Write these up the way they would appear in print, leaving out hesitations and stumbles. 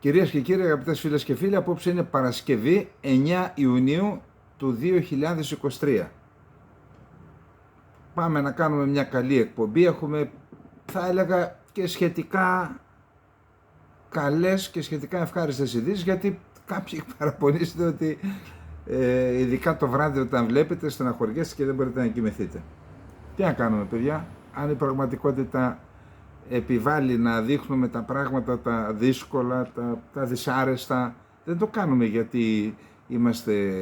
Κυρίες και κύριοι, αγαπητές φίλες και φίλοι, απόψε είναι Παρασκευή 9 Ιουνίου του 2023. Πάμε να κάνουμε μια καλή εκπομπή. Έχουμε, θα έλεγα, και σχετικά καλές και σχετικά ευχάριστες ειδήσεις, γιατί κάποιοι παραπονείστε ότι ειδικά το βράδυ όταν βλέπετε στεναχωριέστε και δεν μπορείτε να κοιμηθείτε. Τι να κάνουμε, παιδιά, αν η πραγματικότητα επιβάλλει να δείχνουμε τα πράγματα τα δύσκολα, τα δυσάρεστα, δεν το κάνουμε γιατί είμαστε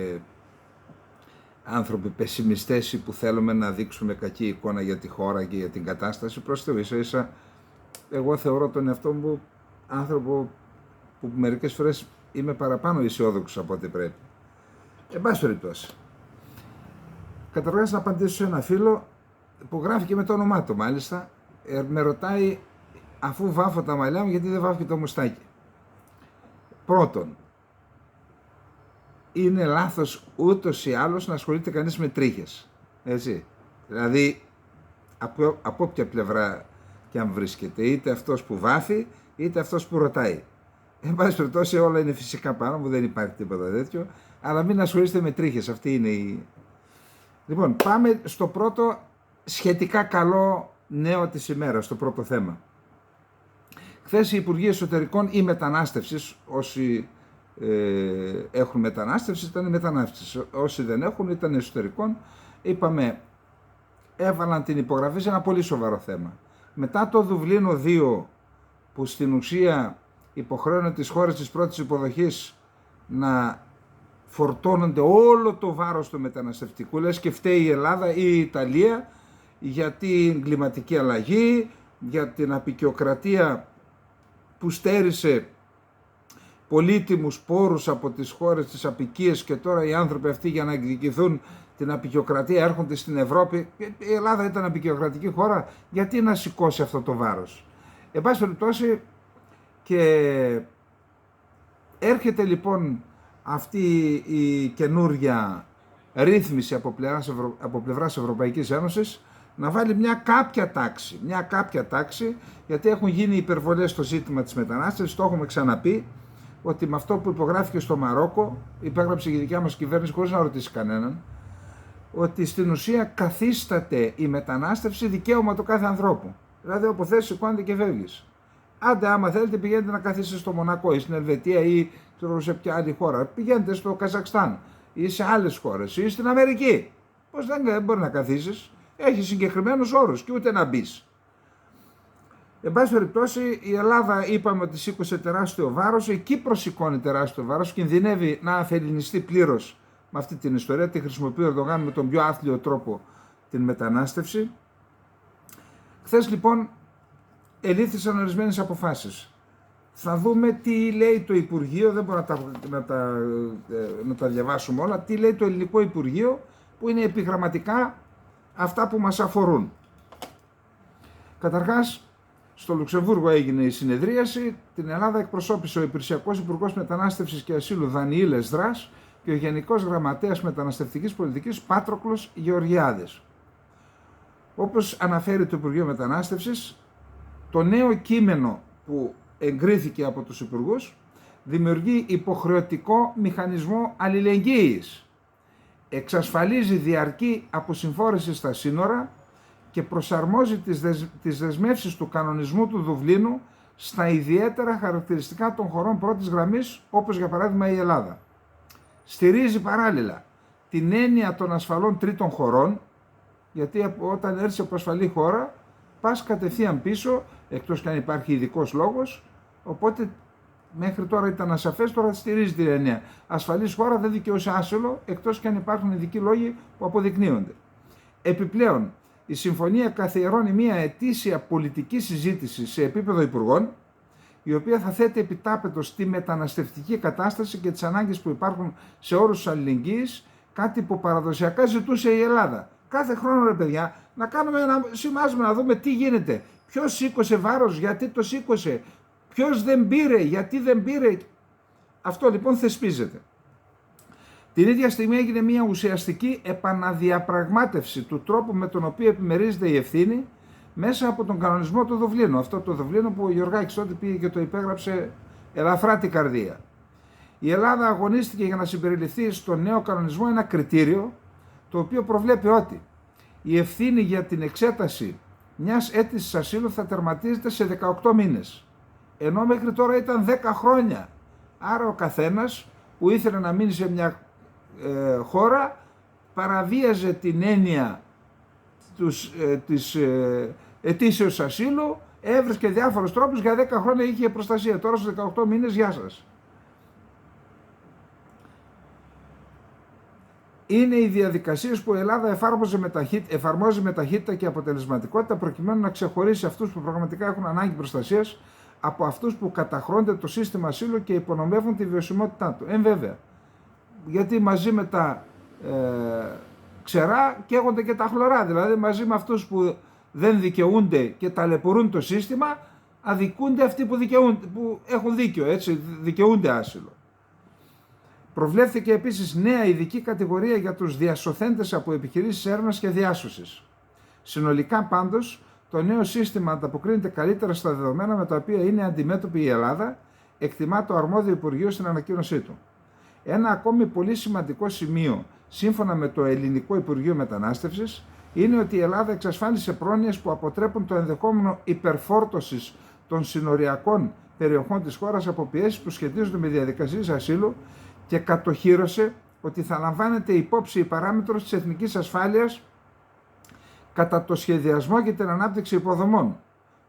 άνθρωποι πεσημιστές που θέλουμε να δείξουμε κακή εικόνα για τη χώρα και για την κατάσταση. Προς Θεού, ίσα-ίσα εγώ θεωρώ τον εαυτό μου άνθρωπο που μερικές φορές είμαι παραπάνω αισιόδοξος από ό,τι πρέπει. Εν πάση περιπτώσει, καταρχάς να απαντήσω σε ένα φίλο που γράφει και με το όνομά του μάλιστα. Με ρωτάει, αφού βάφω τα μαλλιά μου, γιατί δεν βάφω και το μουστάκι. Πρώτον, είναι λάθος ούτως ή άλλως να ασχολείται κανείς με τρίχες. Έτσι. Δηλαδή, από όποια πλευρά και αν βρίσκεται, είτε αυτός που βάφει, είτε αυτός που ρωτάει. Εν πάση περιπτώσει, όλα είναι φυσικά πάνω μου, δεν υπάρχει τίποτα τέτοιο, αλλά μην ασχολείστε με τρίχες. Αυτή είναι η. Λοιπόν, πάμε στο πρώτο σχετικά καλό νέο της ημέρας, στο πρώτο θέμα. Χθες οι Υπουργοί Εσωτερικών ή Μετανάστευσης, όσοι έχουν μετανάστευση ήταν μετανάστευση, όσοι δεν έχουν ήταν εσωτερικών, είπαμε, έβαλαν την υπογραφή σε ένα πολύ σοβαρό θέμα. Μετά το Δουβλίνο 2, που στην ουσία υποχρέωνε τις χώρες της πρώτης υποδοχής να φορτώνονται όλο το βάρος του μεταναστευτικού, λες και φταίει η Ελλάδα ή η Ιταλία για την κλιματική αλλαγή, για την αποικιοκρατία που στέρισε πολύτιμους πόρους από τις χώρες της αποικίας, και τώρα οι άνθρωποι αυτοί για να εκδικηθούν την αποικιοκρατία έρχονται στην Ευρώπη. Η Ελλάδα ήταν αποικιοκρατική χώρα, γιατί να σηκώσει αυτό το βάρος? Εν πάση περιπτώσει, και έρχεται λοιπόν αυτή η καινούρια ρύθμιση από πλευράς Ευρωπαϊκής Ένωσης να βάλει μια κάποια τάξη, γιατί έχουν γίνει υπερβολές στο ζήτημα της μετανάστευσης. Το έχουμε ξαναπεί ότι με αυτό που υπογράφηκε στο Μαρόκο, υπέγραψε η δικιά μας κυβέρνηση χωρίς να ρωτήσει κανέναν, ότι στην ουσία καθίσταται η μετανάστευση δικαίωμα του κάθε ανθρώπου. Δηλαδή, όπου θες, σηκώνεται και φεύγεις. Άντε, άμα θέλετε, πηγαίνετε να καθίσετε στο Μονακό ή στην Ελβετία ή σε ποια άλλη χώρα. Πηγαίνετε στο Καζακστάν ή σε άλλες χώρες ή στην Αμερική. Πώς δεν μπορεί να καθίσεις? Έχει συγκεκριμένους όρους και ούτε να μπεις. Εν πάση περιπτώσει, η Ελλάδα είπαμε ότι σήκωσε τεράστιο βάρος, η Κύπρος σηκώνει τεράστιο βάρος, κινδυνεύει να αφελινιστεί πλήρως με αυτή την ιστορία. Τη χρησιμοποιεί ο Ερντογάν με τον πιο άθλιο τρόπο την μετανάστευση. Χθες λοιπόν ελήφθησαν ορισμένες αποφάσεις. Θα δούμε τι λέει το Υπουργείο, δεν μπορώ να τα διαβάσουμε όλα, τι λέει το Ελληνικό Υπουργείο, που είναι επιγραμματικά αυτά που μας αφορούν. Καταρχάς, στο Λουξεμβούργο έγινε η συνεδρίαση. Την Ελλάδα εκπροσώπησε ο Υπηρεσιακός Υπουργός Μετανάστευσης και Ασύλου Δανιήλ Εσδράς και ο Γενικός Γραμματέας Μεταναστευτικής Πολιτικής Πάτροκλος Γεωργιάδης. Όπως αναφέρει το Υπουργείο Μετανάστευσης, το νέο κείμενο που εγκρίθηκε από τους Υπουργούς δημιουργεί υποχρεωτικό μηχανισμό αλληλεγγύης, εξασφαλίζει διαρκή αποσυμφόρηση στα σύνορα και προσαρμόζει τις δεσμεύσεις του κανονισμού του Δουβλίνου στα ιδιαίτερα χαρακτηριστικά των χωρών πρώτης γραμμής, όπως για παράδειγμα η Ελλάδα. Στηρίζει παράλληλα την έννοια των ασφαλών τρίτων χωρών, γιατί όταν έρθεις από ασφαλή χώρα πας κατευθείαν πίσω, εκτός και αν υπάρχει ειδικός λόγος, οπότε μέχρι τώρα ήταν ασαφές, τώρα στηρίζει την έννοια. Ασφαλής χώρα δεν δικαιούσε άσυλο, εκτός και αν υπάρχουν ειδικοί λόγοι που αποδεικνύονται. Επιπλέον, η συμφωνία καθιερώνει μια ετήσια πολιτική συζήτηση σε επίπεδο υπουργών, η οποία θα θέτει επιτάπητος τη μεταναστευτική κατάσταση και τις ανάγκες που υπάρχουν σε όρους αλληλεγγύης, κάτι που παραδοσιακά ζητούσε η Ελλάδα. Κάθε χρόνο, ρε παιδιά, να κάνουμε ένα σημάζουμε, να δούμε τι γίνεται. Ποιος σήκωσε βάρος, γιατί το σήκωσε, ποιος δεν πήρε, γιατί δεν πήρε. Αυτό λοιπόν θεσπίζεται. Την ίδια στιγμή έγινε μια ουσιαστική επαναδιαπραγμάτευση του τρόπου με τον οποίο επιμερίζεται η ευθύνη μέσα από τον κανονισμό του Δουβλίνου. Αυτό το Δουβλίνο που ο Γιωργάκης τότε πήγε και το υπέγραψε ελαφρά την καρδία. Η Ελλάδα αγωνίστηκε για να συμπεριληφθεί στο νέο κανονισμό ένα κριτήριο το οποίο προβλέπει ότι η ευθύνη για την εξέταση μιας αίτησης ασύλου θα τερματίζεται σε 18 μήνες. Ενώ μέχρι τώρα ήταν 10 χρόνια. Άρα ο καθένας που ήθελε να μείνει σε μια χώρα παραβίαζε την έννοια της αιτήσεως ασύλου, έβρισκε διάφορους τρόπους, για 10 χρόνια είχε προστασία. Τώρα στους 18 μήνες, γεια σας. Είναι οι διαδικασίες που η Ελλάδα εφαρμόζει με ταχύτητα και αποτελεσματικότητα προκειμένου να ξεχωρίσει αυτούς που πραγματικά έχουν ανάγκη προστασίας από αυτούς που καταχρώνται το σύστημα ασύλου και υπονομεύουν τη βιωσιμότητά του. Βέβαια, γιατί μαζί με τα ξερά καίγονται και τα χλωρά, δηλαδή μαζί με αυτούς που δεν δικαιούνται και ταλαιπωρούν το σύστημα, αδικούνται αυτοί που έχουν δίκιο, έτσι, δικαιούνται άσυλο. Προβλέφθηκε επίσης νέα ειδική κατηγορία για τους διασωθέντες από επιχειρήσεις έρευνας και διάσωσης. Συνολικά πάντως, το νέο σύστημα ανταποκρίνεται καλύτερα στα δεδομένα με τα οποία είναι αντιμέτωπη η Ελλάδα, εκτιμά το αρμόδιο Υπουργείο στην ανακοίνωσή του. Ένα ακόμη πολύ σημαντικό σημείο, σύμφωνα με το Ελληνικό Υπουργείο Μετανάστευσης, είναι ότι η Ελλάδα εξασφάλισε πρόνοιες που αποτρέπουν το ενδεχόμενο υπερφόρτωσης των συνοριακών περιοχών της χώρας από πιέσεις που σχετίζονται με διαδικασίες ασύλου και κατοχύρωσε ότι θα λαμβάνεται υπόψη η παράμετρος της εθνικής ασφάλειας κατά το σχεδιασμό και την ανάπτυξη υποδομών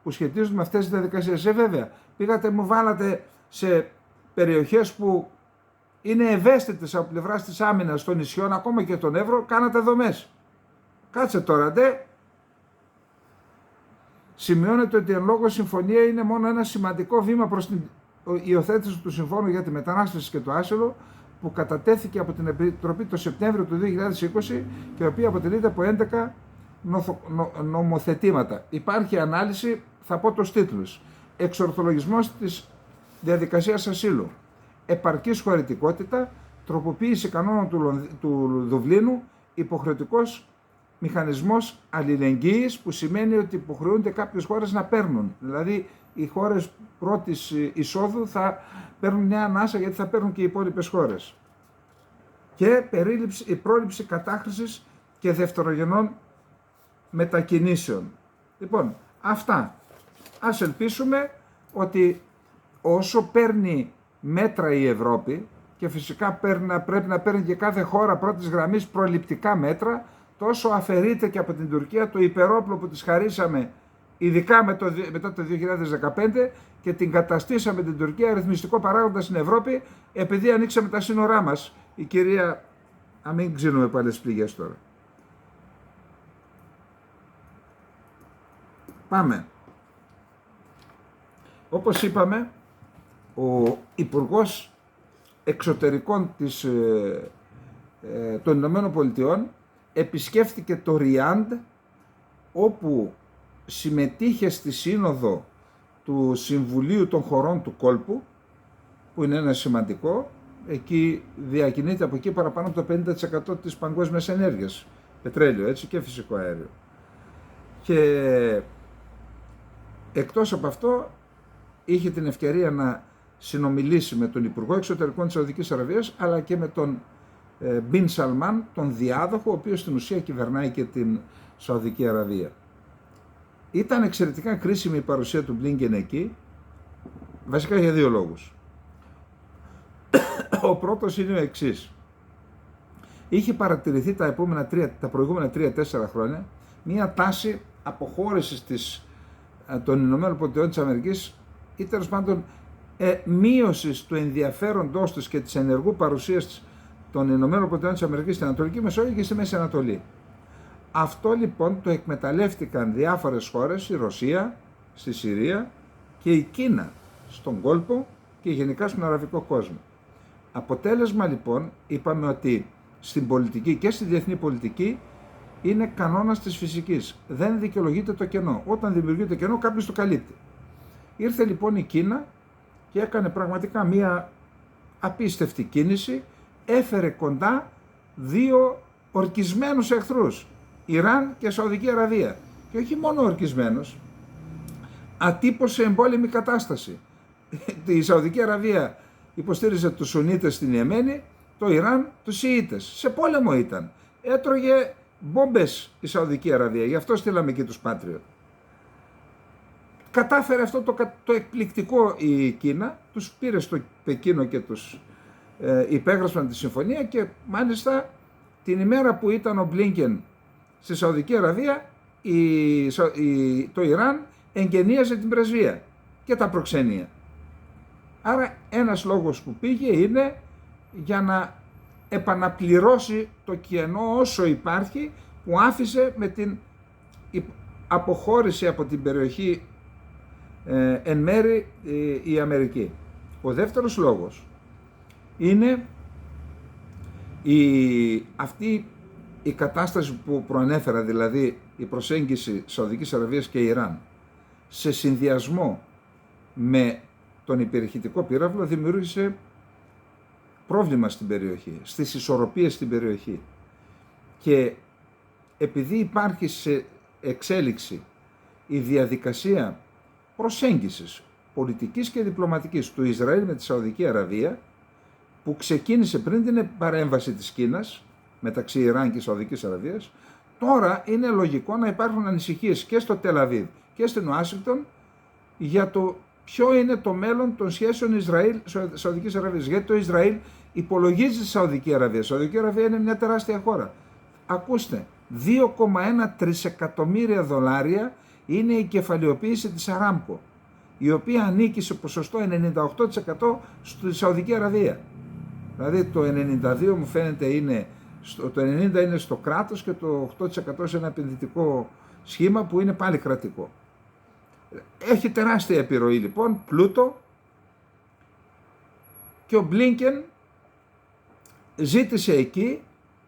που σχετίζονται με αυτές τις διαδικασίες. Βέβαια, πήγατε μου βάλατε σε περιοχές που είναι ευαίσθητες από πλευράς της άμυνας των νησιών, ακόμα και τον Εύρο, κάνατε δομές. Κάτσε τώρα, Σημειώνεται ότι εν λόγω συμφωνία είναι μόνο ένα σημαντικό βήμα προς την υιοθέτηση του Συμφώνου για τη Μετανάστευση και το Άσυλο που κατατέθηκε από την Επιτροπή το Σεπτέμβριο του 2020 και η οποία αποτελείται από 11 νομοθετήματα. Υπάρχει ανάλυση, θα πω τους τίτλους. Εξορθολογισμός της διαδικασίας ασύλου, επαρκής χωρητικότητα, τροποποίηση κανόνων του Δουβλίνου, υποχρεωτικός μηχανισμός αλληλεγγύης, που σημαίνει ότι υποχρεούνται κάποιες χώρες να παίρνουν. Δηλαδή οι χώρες πρώτης εισόδου θα παίρνουν μια ανάσα, γιατί θα παίρνουν και οι υπόλοιπες χώρες. Και η πρόληψη κατάχρησης και δευτερογενών μετακινήσεων. Λοιπόν, αυτά. Ας ελπίσουμε ότι όσο παίρνει μέτρα η Ευρώπη, και φυσικά πρέπει να παίρνει και κάθε χώρα πρώτης γραμμής προληπτικά μέτρα, τόσο αφαιρείται και από την Τουρκία το υπερόπλο που της χαρίσαμε, ειδικά μετά το 2015, και την καταστήσαμε την Τουρκία αριθμιστικό παράγοντα στην Ευρώπη, επειδή ανοίξαμε τα σύνορά μας. Η κυρία, να μην ξύνουμε πάλι τις πληγές τώρα. Πάμε. Όπως είπαμε, ο Υπουργός Εξωτερικών των Ηνωμένων Πολιτειών επισκέφθηκε το Ριάντ, όπου συμμετείχε στη σύνοδο του Συμβουλίου των Χωρών του Κόλπου, που είναι ένα σημαντικό. Εκεί διακινείται από εκεί παραπάνω από το 50% της παγκόσμιας ενέργειας, πετρέλαιο, έτσι, και φυσικό αέριο. Και εκτός από αυτό είχε την ευκαιρία να συνομιλήσει με τον Υπουργό Εξωτερικών της Σαουδικής Αραβίας, αλλά και με τον Μπιν Σαλμάν, τον διάδοχο, ο οποίος στην ουσία κυβερνάει και την Σαουδική Αραβία. Ήταν εξαιρετικά κρίσιμη η παρουσία του Μπλίνκεν εκεί, βασικά για δύο λόγους. Ο πρώτος είναι ο εξής. Είχε παρατηρηθεί τα προηγούμενα 3-4 χρόνια μία τάση αποχώρησης των Ηνωμένων Πολιτειών της Αμερικής, ή τέλος πάντων μείωσης του ενδιαφέροντός τους και της ενεργού παρουσίας των Ηνωμένων Πολιτειών της Αμερικής στην Ανατολική Μεσόγειο και στη Μέση Ανατολή. Αυτό λοιπόν το εκμεταλλεύτηκαν διάφορες χώρες, η Ρωσία στη Συρία και η Κίνα στον κόλπο και γενικά στον αραβικό κόσμο. Αποτέλεσμα λοιπόν, είπαμε ότι στην πολιτική και στη διεθνή πολιτική είναι κανόνας της φυσικής. Δεν δικαιολογείται το κενό. Όταν δημιουργείται κενό, κάποιος το καλύπτει. Ήρθε λοιπόν η Κίνα και έκανε πραγματικά μία απίστευτη κίνηση. Έφερε κοντά δύο ορκισμένους εχθρούς, Ιράν και Σαουδική Αραβία. Και όχι μόνο ορκισμένους, ατύπωσε εμπόλεμη κατάσταση. Η Σαουδική Αραβία υποστήριζε τους Σουνίτες στην Ιεμένη, το Ιράν τους Σιήτες. Σε πόλεμο ήταν. Έτρωγε μπόμπες η Σαουδική Αραβία, γι' αυτό στείλαμε και τους Patriot. Κατάφερε αυτό το εκπληκτικό η Κίνα, τους πήρε στο Πεκίνο και τους υπέγραψαν τη συμφωνία, και μάλιστα την ημέρα που ήταν ο Μπλίνκεν στη Σαουδική Αραβία, το Ιράν εγγενίαζε την πρεσβεία και τα προξενία. Άρα ένας λόγος που πήγε είναι για να επαναπληρώσει το κενό όσο υπάρχει που άφησε με την αποχώρηση από την περιοχή εν μέρη η Αμερική. Ο δεύτερος λόγος είναι αυτή η κατάσταση που προανέφερα, δηλαδή η προσέγγιση Σαουδικής Αραβίας και Ιράν σε συνδυασμό με τον υπερηχητικό πύραυλο δημιούργησε πρόβλημα στην περιοχή, στις ισορροπίες στην περιοχή. Και επειδή υπάρχει σε εξέλιξη η διαδικασία προσέγγισης πολιτικής και διπλωματικής του Ισραήλ με τη Σαουδική Αραβία, που ξεκίνησε πριν την παρέμβαση της Κίνας μεταξύ Ιράν και Σαουδικής Αραβίας, τώρα είναι λογικό να υπάρχουν ανησυχίες και στο Τελαβίβ και στην Ουάσιγκτον για το ποιο είναι το μέλλον των σχέσεων Ισραήλ-Σαουδικής Αραβίας. Γιατί το Ισραήλ υπολογίζει τη Σαουδική Αραβία. Η Σαουδική Αραβία είναι μια τεράστια χώρα. Ακούστε, 2,1 τρισεκατομμύρια δολάρια είναι η κεφαλαιοποίηση της Αράμκο, η οποία ανήκει σε ποσοστό 98% στη Σαουδική Αραβία. Δηλαδή το 92 μου φαίνεται το 90 είναι στο κράτος και το 8% σε ένα επενδυτικό σχήμα που είναι πάλι κρατικό. Έχει τεράστια επιρροή λοιπόν, πλούτο, και ο Μπλίνκεν ζήτησε εκεί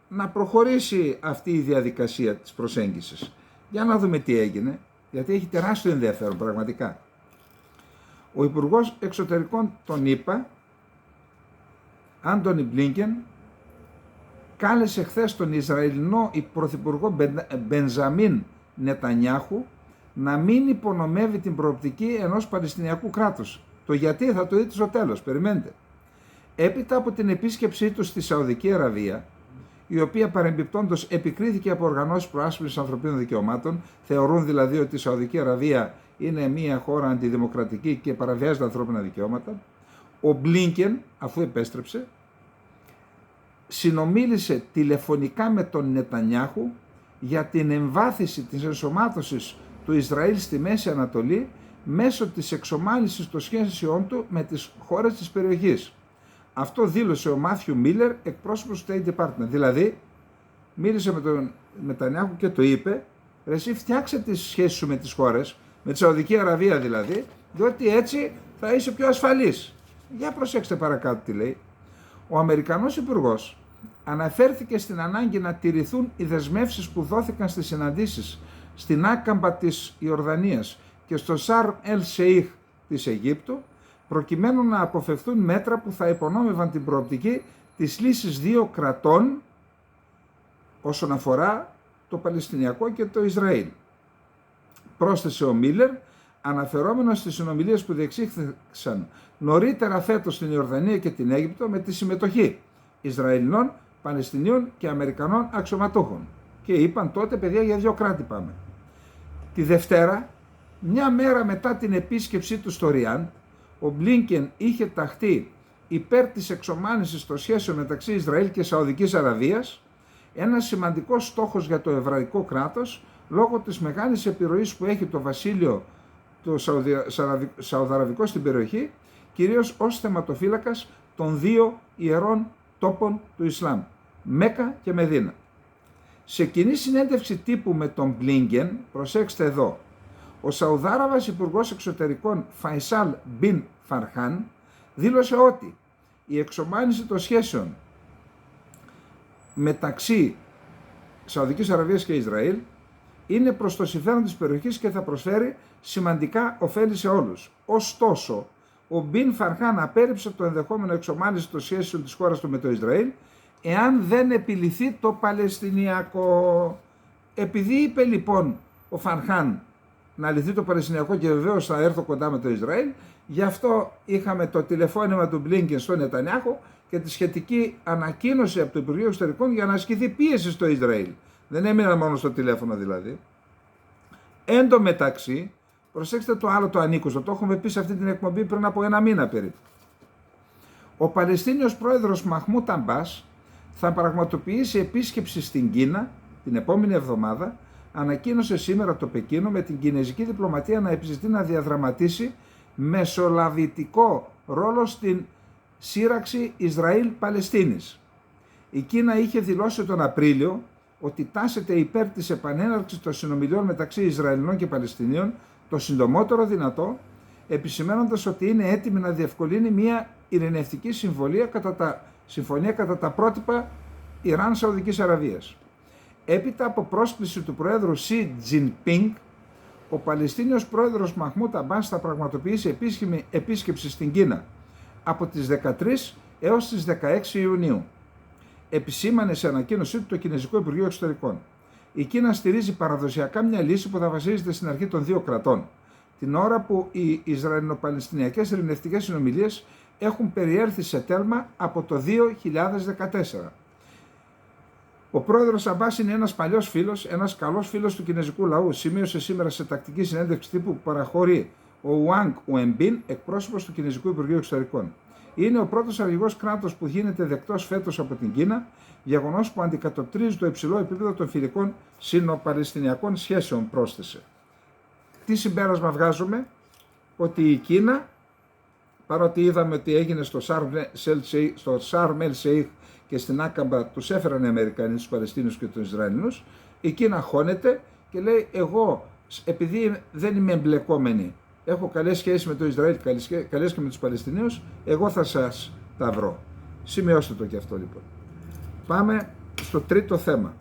να προχωρήσει αυτή η διαδικασία της προσέγγισης. Για να δούμε τι έγινε, γιατί έχει τεράστιο ενδιαφέρον πραγματικά. Ο Υπουργός Εξωτερικών των ΗΠΑ, Άντονι Μπλίνκεν, κάλεσε χθες τον Ισραηλινό Πρωθυπουργό Μπενζαμίν Νετανιάχου να μην υπονομεύει την προοπτική ενός Παλαιστινιακού κράτους. Το γιατί θα το δείτε στο τέλος, περιμένετε. Έπειτα από την επίσκεψή του στη Σαουδική Αραβία, η οποία παρεμπιπτόντως επικρίθηκε από οργανώσεις προάσπισης ανθρωπίνων δικαιωμάτων, θεωρούν δηλαδή ότι η Σαουδική Αραβία είναι μια χώρα αντιδημοκρατική και παραβιάζει τα ανθρώπινα δικαιώματα, ο Μπλίνκεν, αφού επέστρεψε, συνομίλησε τηλεφωνικά με τον Νετανιάχου για την εμβάθυνση της ενσωμάτωσης του Ισραήλ στη Μέση Ανατολή μέσω της εξομάλυνσης των σχέσεών του με τις χώρες της περιοχής. Αυτό δήλωσε ο Μάθιου Μίλλερ, εκπρόσωπος του State Department. Δηλαδή, μίλησε με τον Νετανιάχου και το είπε, εσύ φτιάξε τις σχέσεις σου με τις χώρες, με τη Σαουδική Αραβία δηλαδή, διότι έτσι θα είσαι πιο ασφαλής. Για προσέξτε παρακάτω τι λέει. Ο Αμερικανός Υπουργός αναφέρθηκε στην ανάγκη να τηρηθούν οι δεσμεύσεις που δόθηκαν στις συναντήσεις στην Άκαμπα της Ιορδανίας και στο Σαρμ ελ Σεΐχ της Αιγύπτου, προκειμένου να αποφευθούν μέτρα που θα υπονόμευαν την προοπτική της λύσης δύο κρατών όσον αφορά το Παλαιστινιακό και το Ισραήλ. Πρόσθεσε ο Μίλλερ, αναφερόμενος στις συνομιλίες που διεξήχθησαν νωρίτερα φέτος στην Ιορδανία και την Αίγυπτο με τη συμμετοχή Ισραηλινών, Παλαιστινίων και Αμερικανών αξιωματούχων. Και είπαν τότε, παιδιά, για δύο κράτη πάμε. Τη Δευτέρα, μια μέρα μετά την επίσκεψή του στο Ριάντ, ο Μπλίνκεν είχε ταχθεί υπέρ της εξομάλυνσης των σχέσεων μεταξύ Ισραήλ και Σαουδικής Αραβίας, ένας σημαντικός στόχος για το εβραϊκό κράτος, λόγω της μεγάλης επιρροής που έχει το βασίλειο το Σαουδαραβικό στην περιοχή, κυρίως ως θεματοφύλακας των δύο ιερών τόπων του Ισλάμ, Μέκα και Μεδίνα. Σε κοινή συνέντευξη τύπου με τον Μπλίνκεν, προσέξτε εδώ, ο Σαουδάραβας Υπουργός Εξωτερικών Φαϊσάλ Μπιν Φαρχάν δήλωσε ότι η εξομάλυνση των σχέσεων μεταξύ Σαουδικής Αραβίας και Ισραήλ είναι προς το συμφέρον της περιοχής και θα προσφέρει σημαντικά ωφέλη σε όλους. Ωστόσο, ο Μπιν Φαρχάν απέρριψε το ενδεχόμενο εξομάλυνση των σχέσεων της χώρας του με το Ισραήλ εάν δεν επιληθεί το Παλαιστινιακό. Επειδή είπε λοιπόν ο Φαρχάν να λυθεί το Παλαιστινιακό και βεβαίως θα έρθω κοντά με το Ισραήλ. Γι' αυτό είχαμε το τηλεφώνημα του Μπλίνκεν στον Νετανιάχου και τη σχετική ανακοίνωση από το Υπουργείο Εξωτερικών για να ασκηθεί πίεση στο Ισραήλ. Δεν έμεινα μόνο στο τηλέφωνο δηλαδή. Εν τω μεταξύ, προσέξτε το άλλο το ανήκουστο, το έχουμε πει σε αυτή την εκπομπή πριν από ένα μήνα περίπου. Ο Παλαιστίνιος πρόεδρος Μαχμούντ Αμπάς θα πραγματοποιήσει επίσκεψη στην Κίνα την επόμενη εβδομάδα, ανακοίνωσε σήμερα το Πεκίνο, με την κινέζικη διπλωματία να επιζητεί να διαδραματίσει μεσολαβητικό ρόλο στην σύραξη Ισραήλ-Παλαιστίνης. Η Κίνα είχε δηλώσει τον Απρίλιο ότι τάσεται υπέρ της επανέναρξης των συνομιλιών μεταξύ Ισραηλινών και Παλαιστινίων το συντομότερο δυνατό, επισημαίνοντας ότι είναι έτοιμη να διευκολύνει μια ειρηνευτική συμφωνία κατά τα πρότυπα Ιράν-Σαουδικής Αραβίας. Έπειτα από πρόσκληση του Προέδρου Σι Τζινπίνγκ, ο Παλαιστίνιος Πρόεδρος Μαχμούντ Αμπάς θα πραγματοποιήσει επίσκεψη στην Κίνα από τις 13 έως τις 16 Ιουνίου. Επισήμανε σε ανακοίνωσή του το Κινέζικο Υπουργείο Εξωτερικών. Η Κίνα στηρίζει παραδοσιακά μια λύση που θα βασίζεται στην αρχή των δύο κρατών, την ώρα που οι Ισραηλινο-Παλαιστινιακές ειρηνευτικές συνομιλίες έχουν περιέλθει σε τέλμα από το 2014. Ο πρόεδρος Αμπάς είναι ένας παλιός φίλος, ένας καλός φίλος του κινέζικου λαού, σημείωσε σήμερα σε τακτική συνέντευξη τύπου που παραχωρεί ο Ουάνγκ Ουεμπίν, εκπρόσωπος του Κινέζικου Υπουργείου Εξωτερικών. Είναι ο πρώτος αρχηγός κράτος που γίνεται δεκτός φέτος από την Κίνα, γεγονός που αντικατοπτρίζει το υψηλό επίπεδο των φιλικών σινο-παλαιστινιακών σχέσεων, πρόσθεσε. Τι συμπέρασμα βγάζουμε? Ότι η Κίνα, παρότι είδαμε ότι έγινε στο Σαρμ ελ Σεϊχ και στην Άκαμπα τους έφεραν οι Αμερικανοί, τους Παλαιστίνους και τους Ισραηλινούς, η Κίνα χώνεται και λέει, εγώ επειδή δεν είμαι εμπλεκόμενη, έχω καλές σχέσεις με το Ισραήλ, καλές και με τους Παλαιστινίους, εγώ θα σας τα βρω. Σημειώστε το και αυτό λοιπόν. Πάμε στο τρίτο θέμα.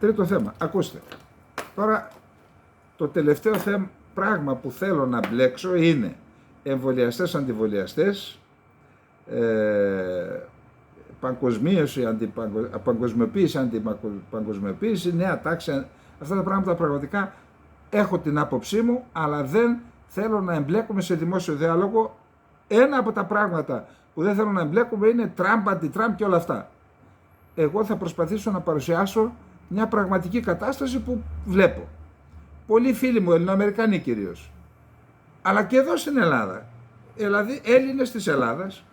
Τρίτο θέμα, ακούστε. Τώρα το τελευταίο πράγμα που θέλω να μπλέξω είναι εμβολιαστές, αντιβολιαστές, παγκοσμιοποίηση, αντιπαγκοσμιοποίηση, νέα τάξη. Αυτά τα πράγματα πραγματικά έχω την άποψή μου, αλλά δεν θέλω να εμπλέκομαι σε δημόσιο διάλογο. Ένα από τα πράγματα που δεν θέλω να εμπλέκομαι είναι Τραμπ, αντι-Τραμπ και όλα αυτά. Εγώ θα προσπαθήσω να παρουσιάσω μια πραγματική κατάσταση που βλέπω. Πολλοί φίλοι μου, Ελληνοαμερικανοί κυρίως, αλλά και εδώ στην Ελλάδα, δηλαδή Έλληνες της Ελλάδας,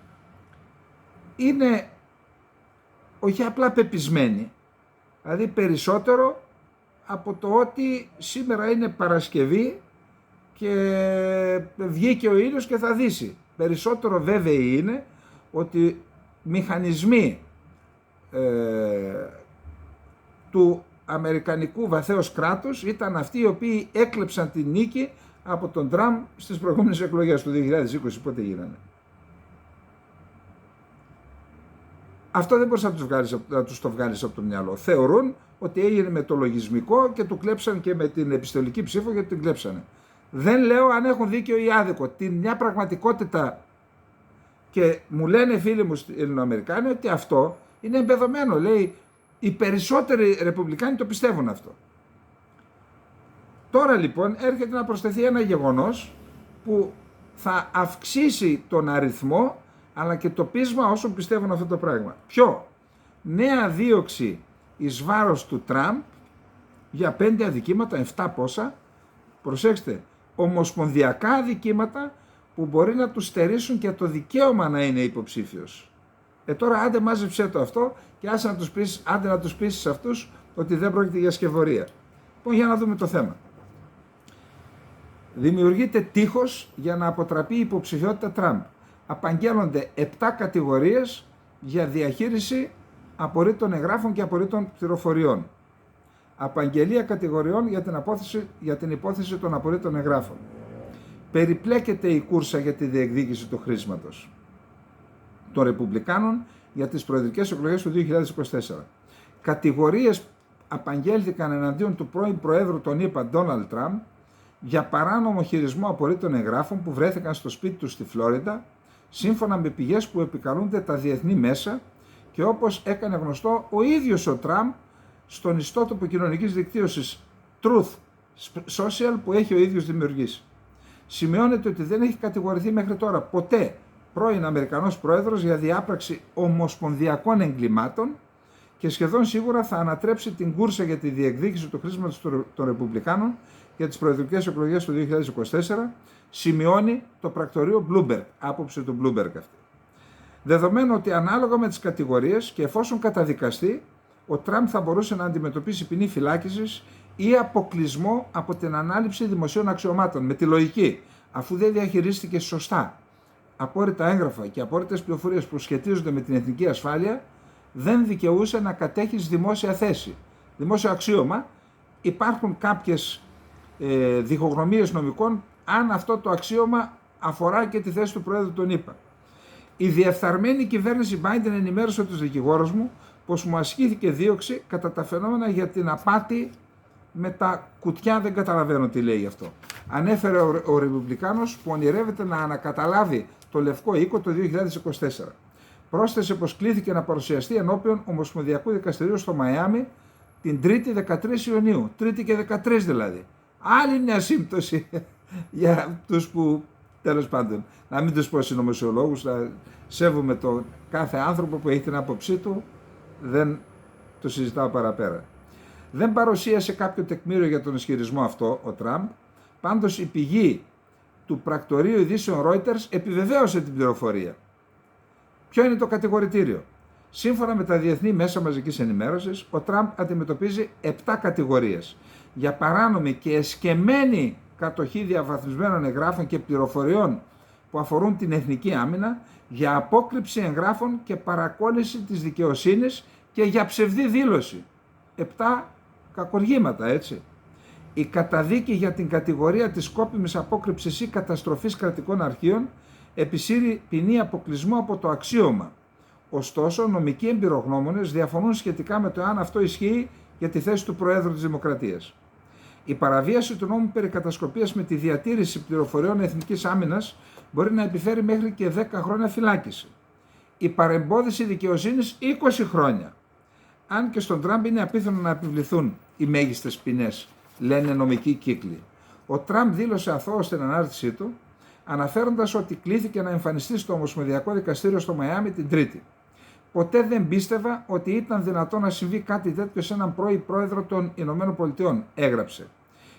είναι όχι απλά πεπισμένοι, δηλαδή περισσότερο από το ότι σήμερα είναι Παρασκευή και βγήκε ο ήλιος και θα δύσει. Περισσότερο βέβαιοι είναι ότι μηχανισμοί του αμερικανικού βαθέως κράτους ήταν αυτοί οι οποίοι έκλεψαν την νίκη από τον Τραμπ στις προηγούμενες εκλογές του 2020, πότε γίνανε. Αυτό δεν μπορείς να τους το βγάλεις από το μυαλό. Θεωρούν ότι έγινε με το λογισμικό και του κλέψαν και με την επιστολική ψήφο γιατί την κλέψανε. Δεν λέω αν έχουν δίκιο ή άδικο. Μια πραγματικότητα, και μου λένε φίλοι μου Ελληνοαμερικάνοι ότι αυτό είναι εμπεδομένο. Λέει, οι περισσότεροι Ρεπουμπλικάνοι το πιστεύουν αυτό. Τώρα λοιπόν έρχεται να προσθεθεί ένα γεγονός που θα αυξήσει τον αριθμό αλλά και το πείσμα όσων πιστεύουν αυτό το πράγμα. Ποιο? Νέα δίωξη εις βάρος του Τραμπ για 5 αδικήματα, 7 πόσα, προσέξτε, ομοσπονδιακά αδικήματα που μπορεί να του στερήσουν και το δικαίωμα να είναι υποψήφιος. Τώρα άντε μάζεψέ το αυτό και άντε να τους πείσεις αυτούς ότι δεν πρόκειται για σκευωρία. Λοιπόν, για να δούμε το θέμα. Δημιουργείται τείχος για να αποτραπεί η υποψηφιότητα Τραμπ. Απαγγέλλονται 7 κατηγορίες για διαχείριση απορρίτων εγγράφων και απορρίτων πληροφοριών. Απαγγελία κατηγοριών για την υπόθεση των απορρίτων εγγράφων. Περιπλέκεται η κούρσα για τη διεκδίκηση του χρήσματος των Ρεπουμπλικάνων για τις προεδρικές εκλογές του 2024. Κατηγορίες απαγγέλθηκαν εναντίον του πρώην Προέδρου των ΗΠΑ, Ντόναλντ Τραμπ, για παράνομο χειρισμό απορρίτων εγγράφων που βρέθηκαν στο σπίτι του στη Φλόριντα, σύμφωνα με πηγές που επικαλούνται τα διεθνή μέσα και όπως έκανε γνωστό ο ίδιος ο Τραμπ στον ιστότοπο κοινωνικής δικτύωσης Truth Social που έχει ο ίδιος δημιουργήσει. Σημειώνεται ότι δεν έχει κατηγορηθεί μέχρι τώρα ποτέ πρώην Αμερικανός πρόεδρος για διάπραξη ομοσπονδιακών εγκλημάτων και σχεδόν σίγουρα θα ανατρέψει την κούρσα για τη διεκδίκηση του χρήσματος των Ρεπουμπλικάνων για τις προεδρικές εκλογές του 2024, σημειώνει το πρακτορείο Bloomberg, άποψη του Bloomberg αυτή. Δεδομένου ότι ανάλογα με τις κατηγορίες και εφόσον καταδικαστεί, ο Τραμπ θα μπορούσε να αντιμετωπίσει ποινή φυλάκισης ή αποκλεισμό από την ανάληψη δημοσίων αξιωμάτων. Με τη λογική, αφού δεν διαχειρίστηκε σωστά απόρριτα έγγραφα και απόρριτες πληροφορίες που σχετίζονται με την εθνική ασφάλεια, δεν δικαιούσε να κατέχεις δημόσια θέση, δημόσιο αξίωμα. Υπάρχουν κάποιες διχογνωμίες νομικών αν αυτό το αξίωμα αφορά και τη θέση του Πρόεδρου των ΗΠΑ. Η διεφθαρμένη κυβέρνηση Biden ενημέρωσε τους δικηγόρους μου πως μου ασκήθηκε δίωξη κατά τα φαινόμενα για την απάτη με τα κουτιά, δεν καταλαβαίνω τι λέει αυτό. Ανέφερε ο Ρεπουμπλικάνος που ονειρεύεται να ανακαταλάβει το Λευκό Οίκο το 2024. Πρόσθεσε πως κλήθηκε να παρουσιαστεί ενώπιον Ομοσπονδιακού Δικαστηρίου στο Μαϊάμι την 3η 13 Ιουνίου, 3η και 13 δηλαδή. Άλλη μια σύμπτωση για τους που, τέλος πάντων, να μην τους πω συνωμοσιολόγους, να σέβομαι τον κάθε άνθρωπο που έχει την άποψή του, δεν το συζητάω παραπέρα. Δεν παρουσίασε κάποιο τεκμήριο για τον ισχυρισμό αυτό ο Τραμπ, πάντως η πηγή του πρακτορείου ειδήσεων Reuters επιβεβαίωσε την πληροφορία. Ποιο είναι το κατηγορητήριο? Σύμφωνα με τα διεθνή μέσα μαζικής ενημέρωσης, ο Τραμπ αντιμετωπίζει 7 κατηγορίες για παράνομη και εσκεμμένη κατοχή διαβαθμισμένων εγγράφων και πληροφοριών που αφορούν την εθνική άμυνα, για απόκρυψη εγγράφων και παρακόλληση της δικαιοσύνης και για ψευδή δήλωση. 7 κακοργήματα, έτσι. Η καταδίκη για την κατηγορία της σκόπιμης απόκρυψης ή καταστροφής κρατικών αρχείων επισύρει ποινή αποκλεισμού από το αξίωμα. Ωστόσο, νομικοί εμπειρογνώμονες διαφωνούν σχετικά με το αν αυτό ισχύει για τη θέση του Προέδρου της Δημοκρατίας. Η παραβίαση του νόμου περί κατασκοπίας με τη διατήρηση πληροφοριών εθνικής άμυνας μπορεί να επιφέρει μέχρι και 10 χρόνια φυλάκιση. Η παρεμπόδιση δικαιοσύνης 20 χρόνια. Αν και στον Τραμπ είναι απίθανο να επιβληθούν οι μέγιστες ποινές, λένε νομικοί κύκλοι. Ο Τραμπ δήλωσε αθώο στην ανάρτησή του, αναφέροντας ότι κλήθηκε να εμφανιστεί στο Ομοσπονδιακό Δικαστήριο στο Μαϊάμι την Τρίτη. Ποτέ δεν πίστευα ότι ήταν δυνατό να συμβεί κάτι τέτοιο σε έναν πρώην πρόεδρο των ΗΠΑ, έγραψε.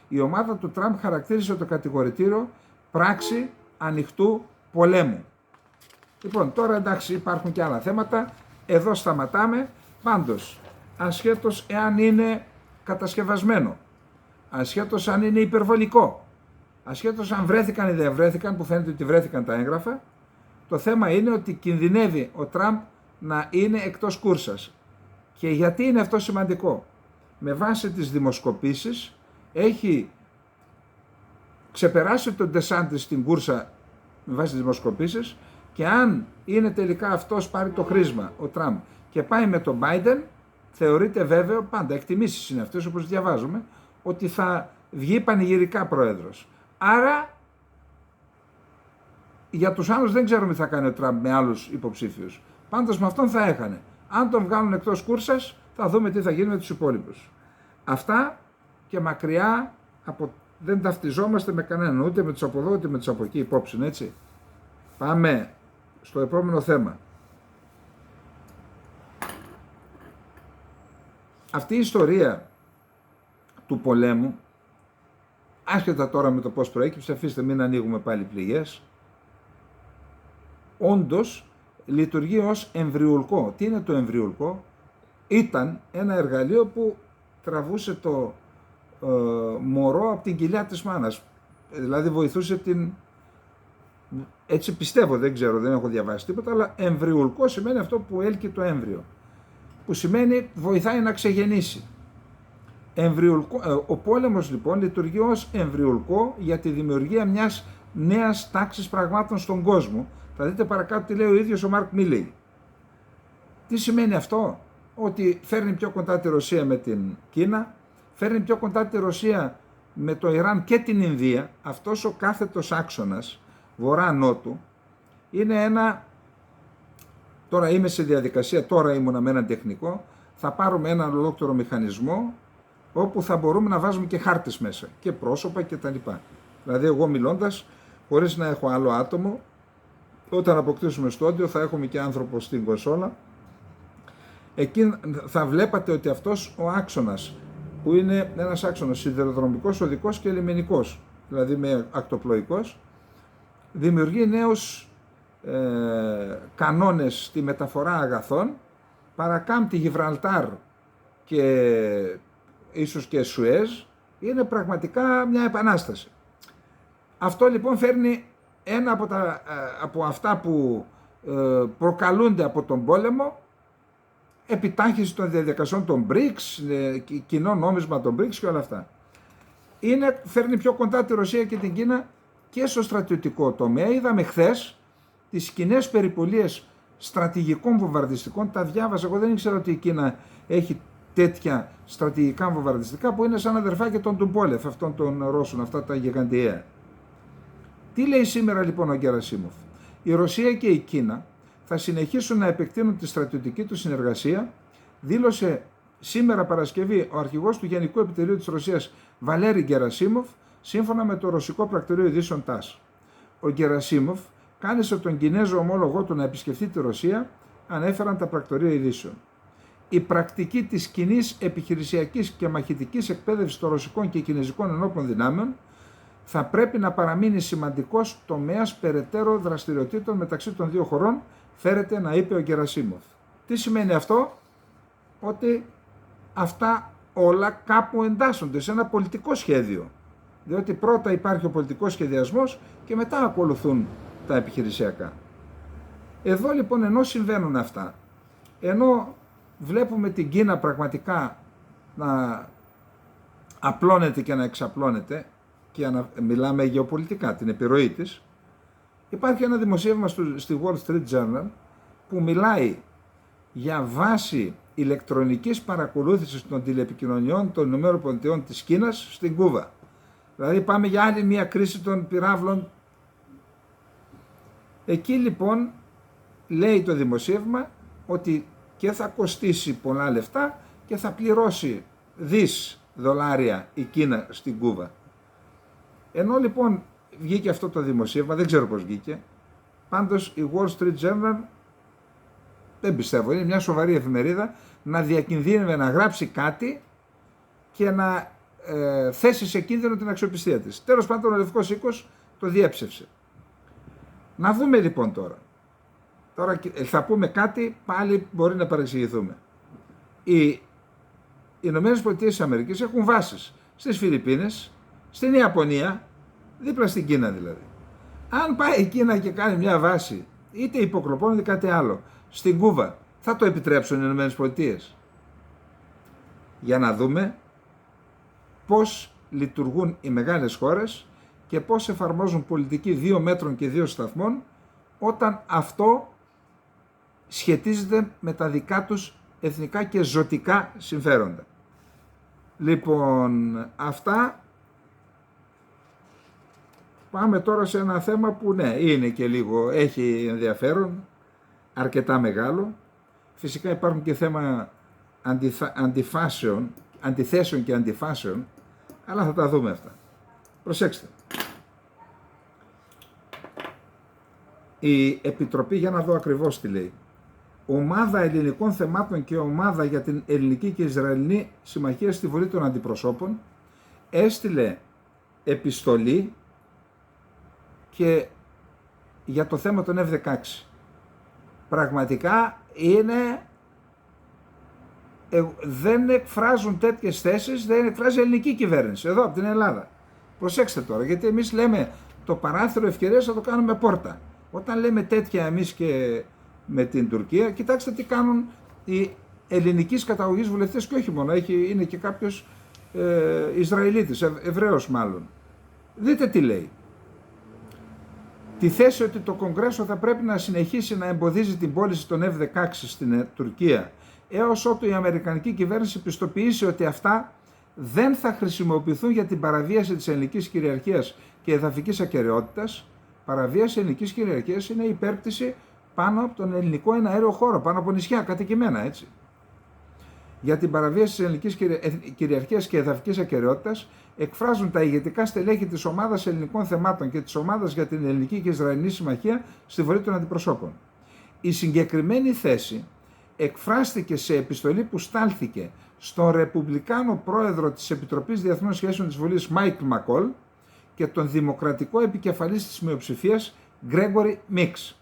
Η ομάδα του Τραμπ χαρακτήρισε το κατηγορητήριο πράξη ανοιχτού πολέμου. Λοιπόν, τώρα εντάξει, υπάρχουν και άλλα θέματα. Εδώ σταματάμε. Πάντως, ασχέτως εάν είναι κατασκευασμένο, ασχέτως αν είναι υπερβολικό, ασχέτως αν βρέθηκαν ή δεν βρέθηκαν, που φαίνεται ότι βρέθηκαν τα έγγραφα, το θέμα είναι ότι κινδυνεύει ο Τραμπ να είναι εκτός κούρσας. Και γιατί είναι αυτό σημαντικό? Με βάση τις δημοσκοπήσεις έχει ξεπεράσει τον Ντεσάντης στην κούρσα με βάση τις δημοσκοπήσεις, και αν είναι τελικά αυτός πάρει το χρήσμα ο Τραμπ και πάει με τον Biden, θεωρείται βέβαιο, πάντα εκτιμήσεις είναι αυτές όπως διαβάζουμε, ότι θα βγει πανηγυρικά πρόεδρος. Άρα για τους άλλους δεν ξέρουμε τι θα κάνει ο Τραμπ με άλλους υποψήφιους. Πάντως με αυτόν θα έχανε. Αν τον βγάλουν εκτός κούρσας, θα δούμε τι θα γίνει με τους υπόλοιπους. Αυτά και μακριά από... δεν ταυτιζόμαστε με κανέναν, ούτε με τους από εδώ, ούτε με τους από εκεί υπόψη, έτσι. Πάμε στο επόμενο θέμα. Αυτή η ιστορία του πολέμου, άσχετα τώρα με το πώς προέκυψε, αφήστε μην ανοίγουμε πάλι πληγές, όντως λειτουργεί ως εμβριουλκό. Τι είναι το εμβριουλκό? Ήταν ένα εργαλείο που τραβούσε το μωρό από την κοιλιά της μάνας. Δηλαδή βοηθούσε την... Έτσι πιστεύω, δεν ξέρω, δεν έχω διαβάσει τίποτα, αλλά εμβριουλκό σημαίνει αυτό που έλκει το έμβριο, που σημαίνει βοηθάει να ξεγεννήσει. Ο πόλεμος λοιπόν λειτουργεί ως εμβριουλκό για τη δημιουργία μιας νέας τάξης πραγμάτων στον κόσμο. Θα δείτε παρακάτω τι λέει ο ίδιος ο Μαρκ Μίλεϊ. Τι σημαίνει αυτό? Ότι φέρνει πιο κοντά τη Ρωσία με την Κίνα, φέρνει πιο κοντά τη Ρωσία με το Ιράν και την Ινδία. Αυτός ο κάθετος άξονας βορρά-νότου είναι ένα... Τώρα είμαι σε διαδικασία, τώρα ήμουνα με έναν τεχνικό, θα πάρουμε έναν ολόκληρο μηχανισμό όπου θα μπορούμε να βάζουμε και χάρτες μέσα και πρόσωπα και τα λοιπά. Δηλαδή εγώ μιλώντας, χωρίς να έχω άλλο άτομο, όταν αποκτήσουμε στόντιο θα έχουμε και άνθρωπο στην κονσόλα. Εκεί θα βλέπατε ότι αυτός ο άξονας, που είναι ένας άξονας σιδηροδρομικός, οδικός και λιμενικός, δηλαδή με ακτοπλοϊκός, δημιουργεί νέους κανόνες στη μεταφορά αγαθών, παρακάμπτει Γιβραλτάρ και ίσως και Σουέζ, είναι πραγματικά μια επανάσταση. Αυτό λοιπόν φέρνει ένα από αυτά που προκαλούνται από τον πόλεμο, επιτάχυνση των διαδικασιών των BRICS, κοινό νόμισμα των BRICS και όλα αυτά. Φέρνει πιο κοντά τη Ρωσία και την Κίνα και στο στρατιωτικό τομέα. Είδαμε χθες τις κοινές περιπολίες στρατηγικών βομβαρδιστικών, τα διάβασα, εγώ δεν ήξερα ότι η Κίνα έχει τέτοια στρατηγικά βομβαρδιστικά που είναι σαν αδερφάκια των Τουμπόλεφ, αυτών των Ρώσων, αυτά τα γιγαντιαία. Τι λέει σήμερα λοιπόν ο Γκερασίμοφ? Η Ρωσία και η Κίνα θα συνεχίσουν να επεκτείνουν τη στρατιωτική του συνεργασία, δήλωσε σήμερα Παρασκευή ο αρχηγός του Γενικού Επιτελείου της Ρωσίας Βαλέρη Γκερασίμοφ, σύμφωνα με το ρωσικό πρακτορείο ειδήσεων ΤΑΣ. Ο Γκερασίμοφ κάλεσε τον Κινέζο ομόλογό του να επισκεφτεί τη Ρωσία, ανέφεραν τα πρακτορεία ειδήσεων. Η πρακτική της κοινής επιχειρησιακής και μαχητικής εκπαίδευσης των ρωσικών και κινέζικων ενόπλων δυνάμεων θα πρέπει να παραμείνει σημαντικός τομέας περαιτέρω δραστηριοτήτων μεταξύ των δύο χωρών, φέρεται να είπε ο Γκερασίμοφ. Τι σημαίνει αυτό? Ότι αυτά όλα κάπου εντάσσονται σε ένα πολιτικό σχέδιο. Διότι πρώτα υπάρχει ο πολιτικός σχεδιασμός και μετά ακολουθούν τα επιχειρησιακά. Εδώ λοιπόν ενώ συμβαίνουν αυτά, ενώ βλέπουμε την Κίνα πραγματικά να απλώνεται και να εξαπλώνεται και να μιλάμε γεωπολιτικά, την επιρροή της, υπάρχει ένα δημοσίευμα στη Wall Street Journal που μιλάει για βάση ηλεκτρονικής παρακολούθησης των τηλεπικοινωνιών των ΗΠΑ της Κίνας στην Κούβα. Δηλαδή πάμε για άλλη μια κρίση των πυράβλων. Εκεί λοιπόν λέει το δημοσίευμα ότι και θα κοστίσει πολλά λεφτά και θα πληρώσει $δολάρια η Κίνα στην Κούβα. Ενώ λοιπόν βγήκε αυτό το δημοσίευμα, δεν ξέρω πώς βγήκε, πάντως η Wall Street Journal, δεν πιστεύω, είναι μια σοβαρή εφημερίδα, να διακινδύνευε να γράψει κάτι και να θέσει σε κίνδυνο την αξιοπιστία της. Τέλος πάντων ο Λευκός Οίκος το διέψευσε. Να δούμε λοιπόν τώρα. Τώρα θα πούμε κάτι, πάλι μπορεί να παρεξηγηθούμε. Οι Ηνωμένες Πολιτείες της Αμερικής έχουν βάσεις στις Φιλιππίνες, στην Ιαπωνία, δίπλα στην Κίνα δηλαδή. Αν πάει η Κίνα και κάνει μια βάση, είτε υποκλοπών είτε κάτι άλλο, στην Κούβα, θα το επιτρέψουν οι Ηνωμένες Πολιτείες? Για να δούμε πώς λειτουργούν οι μεγάλες χώρες και πώς εφαρμόζουν πολιτική 2 μέτρων και 2 σταθμών όταν αυτό σχετίζεται με τα δικά τους εθνικά και ζωτικά συμφέροντα. Λοιπόν, αυτά. Πάμε τώρα σε ένα θέμα που ναι, είναι και λίγο, έχει ενδιαφέρον, αρκετά μεγάλο. Φυσικά υπάρχουν και θέμα αντιθέσεων και αντιφάσεων, αλλά θα τα δούμε αυτά. Προσέξτε. Η Επιτροπή, για να δω ακριβώς τι λέει, Ομάδα Ελληνικών Θεμάτων και Ομάδα για την Ελληνική και Ισραηλινή Συμμαχία στη Βουλή των Αντιπροσώπων, έστειλε επιστολή και για το θέμα των F-16. Πραγματικά είναι, δεν εκφράζουν τέτοιες θέσεις, δεν εκφράζει η ελληνική κυβέρνηση, εδώ από την Ελλάδα. Προσέξτε τώρα, γιατί εμείς λέμε το παράθυρο ευκαιρίας θα το κάνουμε πόρτα. Όταν λέμε τέτοια εμείς και με την Τουρκία, κοιτάξτε τι κάνουν οι ελληνικής καταγωγής βουλευτές και όχι μόνο, είναι και κάποιος Ισραηλίτης, Εβραίος μάλλον. Δείτε τι λέει. Τη θέση ότι το Κογκρέσο θα πρέπει να συνεχίσει να εμποδίζει την πώληση των F-16 στην Τουρκία έως ότου η Αμερικανική κυβέρνηση πιστοποιήσει ότι αυτά δεν θα χρησιμοποιηθούν για την παραβίαση της ελληνικής κυριαρχίας και εδαφικής ακεραιότητας. Παραβίαση ελληνικής κυριαρχίας είναι η υπέρπτυση πάνω από τον ελληνικό εναέριο χώρο, πάνω από νησιά κατοικημένα, έτσι. για την παραβίαση της ελληνικής κυριαρχίας και εδαφικής ακεραιότητας εκφράζουν τα ηγετικά στελέχη της Ομάδας Ελληνικών Θεμάτων και της Ομάδας για την Ελληνική και Ισραηλινή Συμμαχία στη Βουλή των Αντιπροσώπων. Η συγκεκριμένη θέση εκφράστηκε σε επιστολή που στάλθηκε στον Ρεπουμπλικάνο πρόεδρο της Επιτροπής Διεθνών Σχέσεων της Βουλής Μάικλ Μακόλ και τον δημοκρατικό επικεφαλής της μειοψηφίας Γκρέγκορι Μίξ.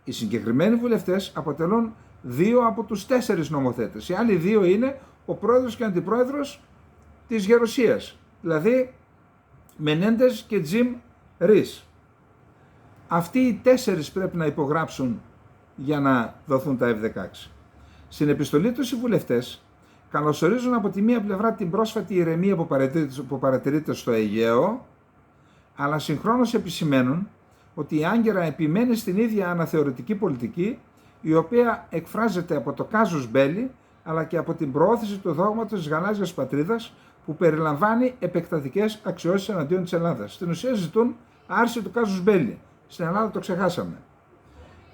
Οι συγκεκριμένοι βουλευτές αποτελούν 2 από τους 4 νομοθέτες. Οι άλλοι 2 είναι ο πρόεδρος και ο αντιπρόεδρος της Γερουσίας, δηλαδή Μενέντες και Τζιμ Ρίς. Αυτοί οι 4 πρέπει να υπογράψουν για να δοθούν τα F-16. Στην επιστολή τους οι βουλευτές καλωσορίζουν από τη μία πλευρά την πρόσφατη ηρεμία που παρατηρείται στο Αιγαίο, αλλά συγχρόνως επισημαίνουν ότι η Άγκυρα επιμένει στην ίδια αναθεωρητική πολιτική, η οποία εκφράζεται από το casus belli, αλλά και από την προώθηση του δόγματος της γαλάζιας πατρίδας, που περιλαμβάνει επεκτατικές αξιώσεις εναντίον της Ελλάδας. Στην ουσία ζητούν άρση του casus belli. Στην Ελλάδα το ξεχάσαμε.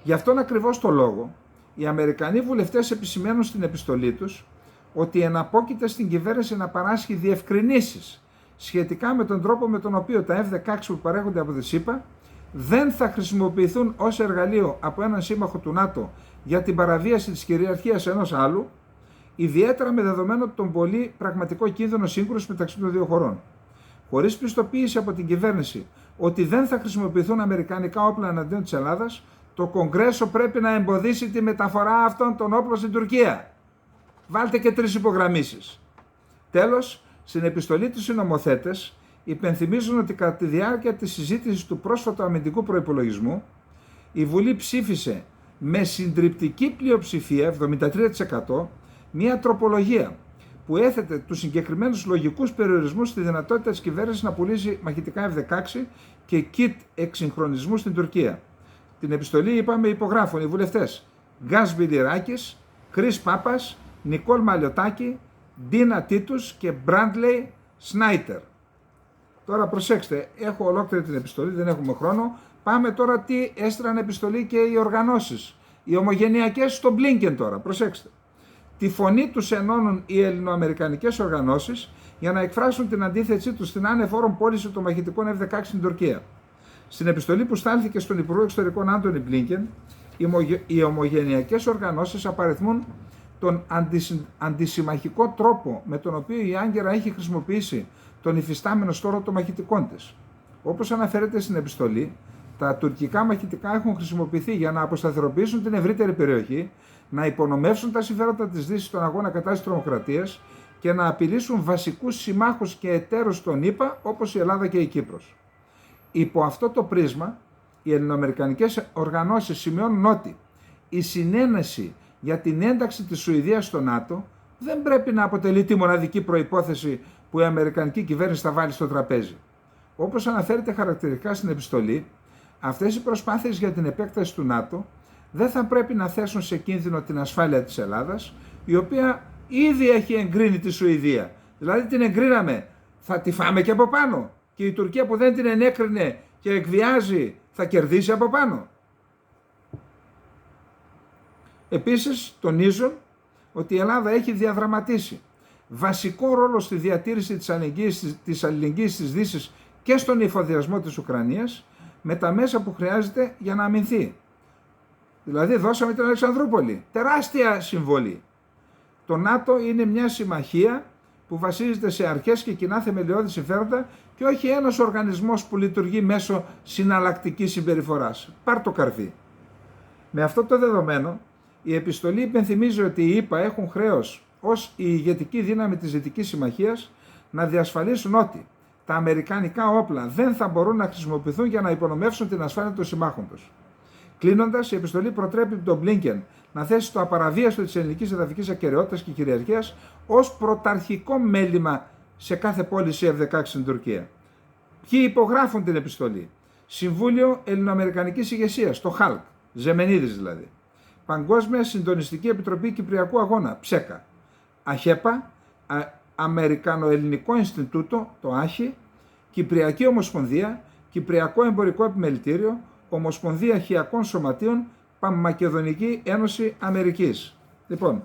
Γι' αυτόν ακριβώς το λόγο, οι Αμερικανοί βουλευτές επισημαίνουν στην επιστολή τους ότι εναπόκειται στην κυβέρνηση να παράσχει διευκρινήσεις σχετικά με τον τρόπο με τον οποίο τα F-16 που παρέχονται από τη ΣΥΠΑ δεν θα χρησιμοποιηθούν ως εργαλείο από έναν σύμμαχο του ΝΑΤΟ για την παραβίαση της κυριαρχίας ενός άλλου, ιδιαίτερα με δεδομένο τον πολύ πραγματικό κίνδυνο σύγκρουσης μεταξύ των 2 χωρών. Χωρίς πιστοποίηση από την κυβέρνηση ότι δεν θα χρησιμοποιηθούν αμερικανικά όπλα εναντίον της Ελλάδας, το Κογκρέσο πρέπει να εμποδίσει τη μεταφορά αυτών των όπλων στην Τουρκία. Βάλτε και 3 υπογραμμίσεις. Τέλος, στην επιστολή τους οι νομοθέτες υπενθυμίζουν ότι κατά τη διάρκεια της συζήτησης του πρόσφατου αμυντικού προϋπολογισμού, η Βουλή ψήφισε με συντριπτική πλειοψηφία, 73%, μια τροπολογία που έθετε τους συγκεκριμένους λογικούς περιορισμούς στη δυνατότητα της κυβέρνησης να πουλήσει μαχητικά F-16 και kit εξυγχρονισμού στην Τουρκία. Την επιστολή, είπαμε, υπογράφουν οι βουλευτές Γκάς Μπιλιράκης, Κρίς Πάπας, Νικόλ Μαλιωτάκη, Ντίνα Τίτους και Μπράντλεϊ Σνάιτερ. Τώρα προσέξτε, έχω ολόκληρη την επιστολή, δεν έχουμε χρόνο. Πάμε τώρα τι έστειλαν επιστολή και οι οργανώσεις. Οι ομογενειακές στο Μπλίνκεν τώρα, προσέξτε. Τη φωνή τους ενώνουν οι ελληνοαμερικανικές οργανώσεις για να εκφράσουν την αντίθεσή τους στην άνεφόρον πώληση των μαχητικών F-16 στην Τουρκία. Στην επιστολή που στάλθηκε στον Υπουργό Εξωτερικών Άντονι Μπλίνκεν, οι ομογενειακές οργανώσεις απαριθμούν τον αντισυμμαχικό τρόπο με τον οποίο η Άγκυρα έχει χρησιμοποιήσει τον υφιστάμενο στόλο των μαχητικών της. Όπως αναφέρεται στην επιστολή, τα τουρκικά μαχητικά έχουν χρησιμοποιηθεί για να αποσταθεροποιήσουν την ευρύτερη περιοχή, να υπονομεύσουν τα συμφέροντα της Δύσης στον αγώνα κατά της τρομοκρατίας και να απειλήσουν βασικούς συμμάχους και εταίρους των ΗΠΑ όπως η Ελλάδα και η Κύπρος. Υπό αυτό το πρίσμα, οι ελληνοαμερικανικές οργανώσεις σημειώνουν ότι η συνένεση για την ένταξη της Σουηδίας στο ΝΑΤΟ δεν πρέπει να αποτελεί τη μοναδική προϋπόθεση που η αμερικανική κυβέρνηση θα βάλει στο τραπέζι. Όπως αναφέρεται χαρακτηριστικά στην επιστολή, αυτές οι προσπάθειες για την επέκταση του ΝΑΤΟ δεν θα πρέπει να θέσουν σε κίνδυνο την ασφάλεια της Ελλάδας, η οποία ήδη έχει εγκρίνει τη Σουηδία. Δηλαδή την εγκρίναμε, θα τη φάμε και από πάνω. Και η Τουρκία που δεν την ενέκρινε και εκβιάζει θα κερδίσει από πάνω. Επίσης τονίζουν ότι η Ελλάδα έχει διαδραματίσει βασικό ρόλο στη διατήρηση της αλληλεγγύης της Δύσης και στον εφοδιασμό της Ουκρανίας με τα μέσα που χρειάζεται για να αμυνθεί. Δηλαδή δώσαμε την Αλεξανδρούπολη. Τεράστια συμβολή. Το ΝΑΤΟ είναι μια συμμαχία που βασίζεται σε αρχές και κοινά θεμελιώδη συμφέροντα και όχι ένας οργανισμός που λειτουργεί μέσω συναλλακτικής συμπεριφοράς. Πάρ' το καρφί. Με αυτό το δεδομένο, η επιστολή υπενθυμίζει ότι οι ΗΠΑ έχουν χρέος ως η ηγετική δύναμη της Δυτικής Συμμαχίας να διασφαλίσουν ότι τα αμερικανικά όπλα δεν θα μπορούν να χρησιμοποιηθούν για να υπονομεύσουν την ασφάλεια των συμμάχων τους. Κλείνοντας, η επιστολή προτρέπει τον Μπλίνκεν να θέσει το απαραβίαστο της ελληνικής εδαφικής ακεραιότητας και κυριαρχίας ως πρωταρχικό μέλημα σε κάθε πώληση F-16 στην Τουρκία. Ποιοι υπογράφουν την επιστολή? Συμβούλιο Ελληνοαμερικανικής Ηγεσίας, το ΧΑΛΚ, Ζεμενίδης δηλαδή. Παγκόσμια Συντονιστική Επιτροπή Κυπριακού Αγώνα, ΨΕΚΑ. ΑΧΕΠΑ, Αμερικανοελληνικό Ινστιτούτο, το ΆΧΙ. Κυπριακή Ομοσπονδία, Κυπριακό Εμπορικό Επιμελητήριο, Ομοσπονδία Χιακών Σωματείων, Παμακεδονική Ένωση Αμερικής. Λοιπόν,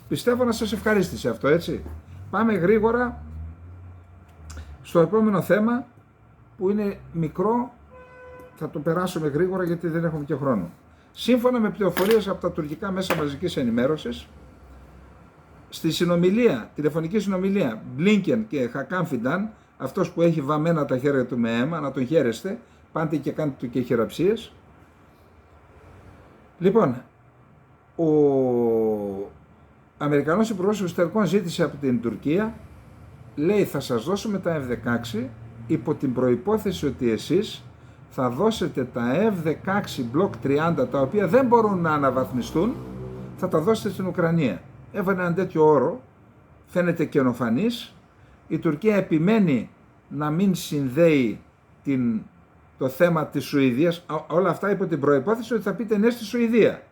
πιστεύω να σας ευχαρίστησε αυτό, έτσι. Πάμε γρήγορα στο επόμενο θέμα που είναι μικρό, θα το περάσουμε γρήγορα γιατί δεν έχουμε και χρόνο. Σύμφωνα με πληροφορίες από τα τουρκικά μέσα μαζικής ενημέρωσης, στη συνομιλία, τηλεφωνική συνομιλία Μπλίνκεν και Χακάν Φιντάν, αυτός που έχει βαμμένα τα χέρια του με αίμα, να τον χαίρεστε, πάντε και κάντε του και χειραψίες. Λοιπόν, ο Αμερικανός Υπουργός Εξωτερικών ζήτησε από την Τουρκία, λέει, θα σας δώσουμε τα F-16 υπό την προϋπόθεση ότι εσείς θα δώσετε τα F-16 Block 30, τα οποία δεν μπορούν να αναβαθμιστούν, θα τα δώσετε στην Ουκρανία. Έβαλε έναν τέτοιο όρο, φαίνεται καινοφανής. Η Τουρκία επιμένει να μην συνδέει το θέμα της Σουηδίας, όλα αυτά υπό την προϋπόθεση ότι θα πείτε ναι στη Σουηδία.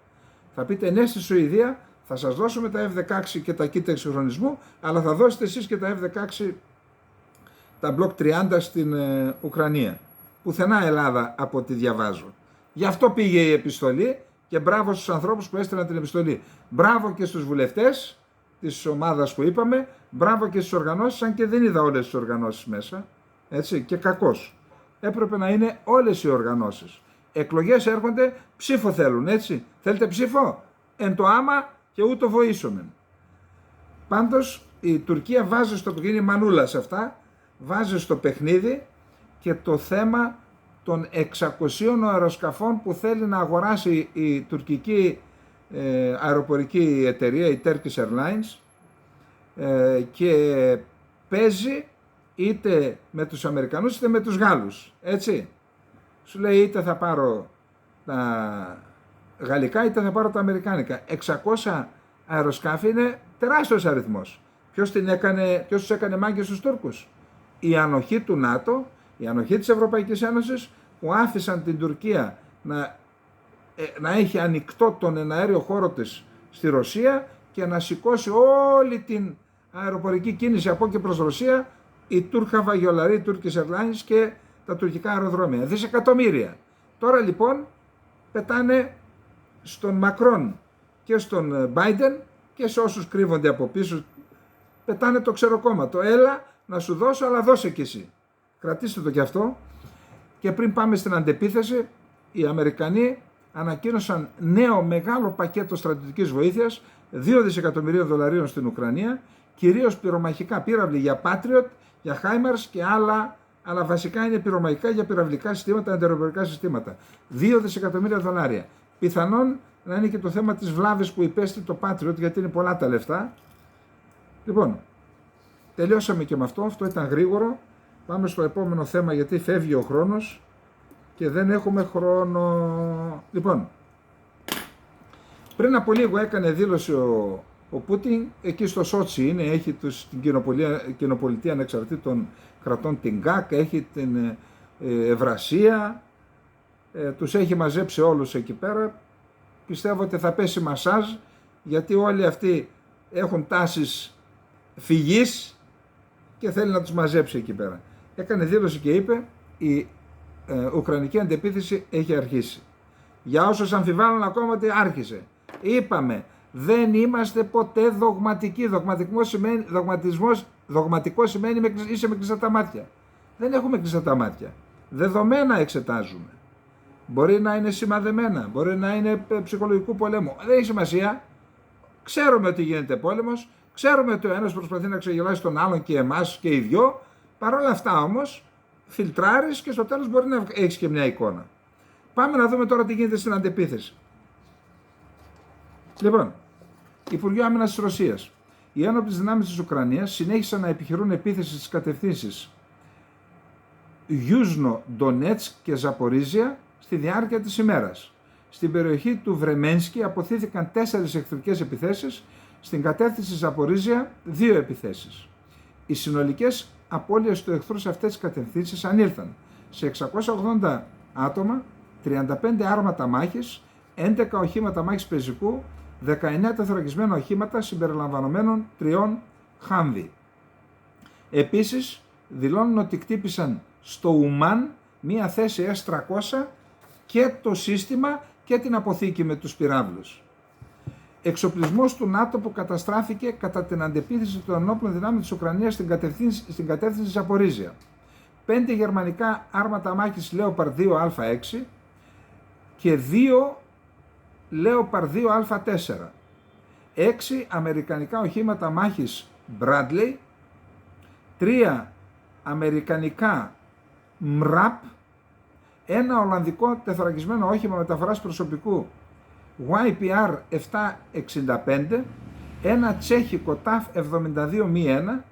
Θα πείτε ναι στη Σουηδία, θα σας δώσουμε τα F-16 και τα κίτα εξυγχρονισμού, αλλά θα δώσετε εσείς και τα F-16 τα Block 30 στην Ουκρανία. Πουθενά Ελλάδα από ό,τι διαβάζω. Γι' αυτό πήγε η επιστολή και μπράβο στους ανθρώπους που έστειλαν την επιστολή. Μπράβο και στους βουλευτές της ομάδας που είπαμε, μπράβο και στις οργανώσεις, αν και δεν είδα όλες τις οργανώσεις μέσα, έτσι, και κακώς. Έπρεπε να είναι όλες οι οργανώσεις. Εκλογές έρχονται, ψήφο θέλουν, έτσι. Θέλετε ψήφο? Εν το άμα και ούτω βοήσομεν. Πάντως η Τουρκία βάζει στο παιχνίδι, μανούλα σε αυτά, βάζει στο παιχνίδι και το θέμα των 600 αεροσκαφών που θέλει να αγοράσει η τουρκική αεροπορική εταιρεία, η Turkish Airlines, και παίζει είτε με τους Αμερικανούς είτε με τους Γάλλους, έτσι. Σου λέει είτε θα πάρω τα γαλλικά είτε θα πάρω τα αμερικάνικα. 600 αεροσκάφη είναι τεράστιος αριθμός. Ποιος τους έκανε μάγκες στους Τούρκους? Η ανοχή του ΝΑΤΟ, η ανοχή της Ευρωπαϊκής Ένωσης, που άφησαν την Τουρκία να έχει ανοιχτό τον εναέριο χώρο της στη Ρωσία και να σηκώσει όλη την αεροπορική κίνηση από και προς Ρωσία, η Τούρκα Βαγιολαρή, η Turkish Airlines και τα τουρκικά αεροδρόμια. Δισεκατομμύρια. Τώρα λοιπόν πετάνε στον Μακρόν και στον Biden και σε όσους κρύβονται από πίσω, πετάνε το ξεροκόμματο. Έλα να σου δώσω, αλλά δώσε κι εσύ. Κρατήστε το κι αυτό. Και πριν πάμε στην αντεπίθεση, οι Αμερικανοί ανακοίνωσαν νέο μεγάλο πακέτο στρατιωτικής βοήθειας, 2 δισεκατομμυρίων δολαρίων στην Ουκρανία, κυρίως πυρομαχικά πύραυλοι για Patriot, για HIMARS και άλλα, αλλά βασικά είναι πυρομαχικά για πυραυλικά συστήματα, αντιαεροπορικά συστήματα. 2 δισεκατομμύρια δολάρια. Πιθανόν να είναι και το θέμα της βλάβης που υπέστη το Patriot, γιατί είναι πολλά τα λεφτά. Λοιπόν, τελειώσαμε και με αυτό, αυτό ήταν γρήγορο. Πάμε στο επόμενο θέμα γιατί φεύγει ο χρόνος και δεν έχουμε χρόνο. Λοιπόν, πριν από λίγο έκανε δήλωση ο Πούτιν, εκεί στο Σότσι είναι, έχει την κοινοπολιτεία ανεξαρτήτων κρατών, την ΚΑΚ, έχει την Ευρασία, τους έχει μαζέψει όλους εκεί πέρα. Πιστεύω ότι θα πέσει μασάζ, γιατί όλοι αυτοί έχουν τάσεις φυγής και θέλει να τους μαζέψει εκεί πέρα. Έκανε δήλωση και είπε η Ουκρανική αντεπίθεση έχει αρχίσει. Για όσους αμφιβάλλουν ακόμα ότι άρχισε. Είπαμε, δεν είμαστε ποτέ δογματικοί. Δογματικό σημαίνει είσαι με κλειστά τα μάτια. Δεν έχουμε κλειστά τα μάτια. Δεδομένα εξετάζουμε. Μπορεί να είναι σημαδεμένα, μπορεί να είναι ψυχολογικού πολέμου. Δεν έχει σημασία. Ξέρουμε ότι γίνεται πόλεμος. Ξέρουμε ότι ο ένας προσπαθεί να ξεγελάσει τον άλλον και εμάς και οι δυο. Παρ' όλα αυτά όμως, φιλτράρεις και στο τέλος μπορεί να έχεις και μια εικόνα. Πάμε να δούμε τώρα τι γίνεται στην αντεπίθεση. Λοιπόν, Υπουργείο Άμυνας της Ρωσίας. Οι ένοπλες δυνάμεις της Ουκρανίας συνέχισαν να επιχειρούν επίθεση στις κατευθύνσεις Γιούζνο, Ντονέτσκ και Ζαπορίζια στη διάρκεια της ημέρας. Στην περιοχή του Βρεμένσκι αποθήθηκαν 4 εχθρικές επιθέσεις, στην κατεύθυνση Ζαπορίζια 2 επιθέσεις. Οι συνολικές απώλειες του εχθρού σε αυτές τις κατευθύνσεις ανήλθαν σε 680 άτομα, 35 άρματα μάχης, 11 οχήματα μάχης πεζικού, 19 τεθωρακισμένα οχήματα συμπεριλαμβανομένων 3 Χάμβι. Επίσης, δηλώνουν ότι κτύπησαν στο Ουμάν μία θέση S-300 και το σύστημα και την αποθήκη με τους πυράβλους. Εξοπλισμός του ΝΑΤΟ που καταστράφηκε κατά την αντεπίθεση των ενόπλων δυνάμεων της Ουκρανίας στην κατεύθυνση της Ζαπορίζια. 5 γερμανικά άρματα μάχης Leopard 2Α6 και 2 Leopard 2Α4. 6 αμερικανικά οχήματα μάχης Bradley, 3 αμερικανικά MRAP, ένα ολλανδικό τεθωρακισμένο όχημα μεταφοράς προσωπικού YPR 765, ένα τσέχικο TAF 72-1,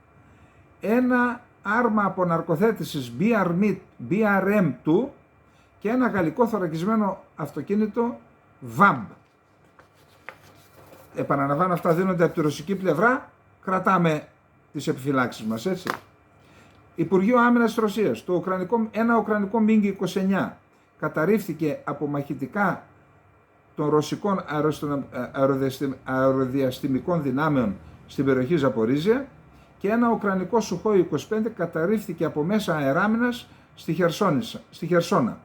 ένα άρμα αποναρκοθέτησης BRM2 και ένα γαλλικό θωρακισμένο αυτοκίνητο VAB. Επαναλαμβάνω, αυτά δίνονται από τη ρωσική πλευρά, κρατάμε τις επιφυλάξεις μας, έτσι. Υπουργείο Άμυνας της Ρωσίας, ένα ουκρανικό MiG-29 καταρρίφθηκε από μαχητικά των ρωσικών αεροδιαστημικών δυνάμεων στην περιοχή Ζαπορίζια και ένα ουκρανικό Sukhoi 25 καταρρίφθηκε από μέσα αεράμινας στη Χερσόνα.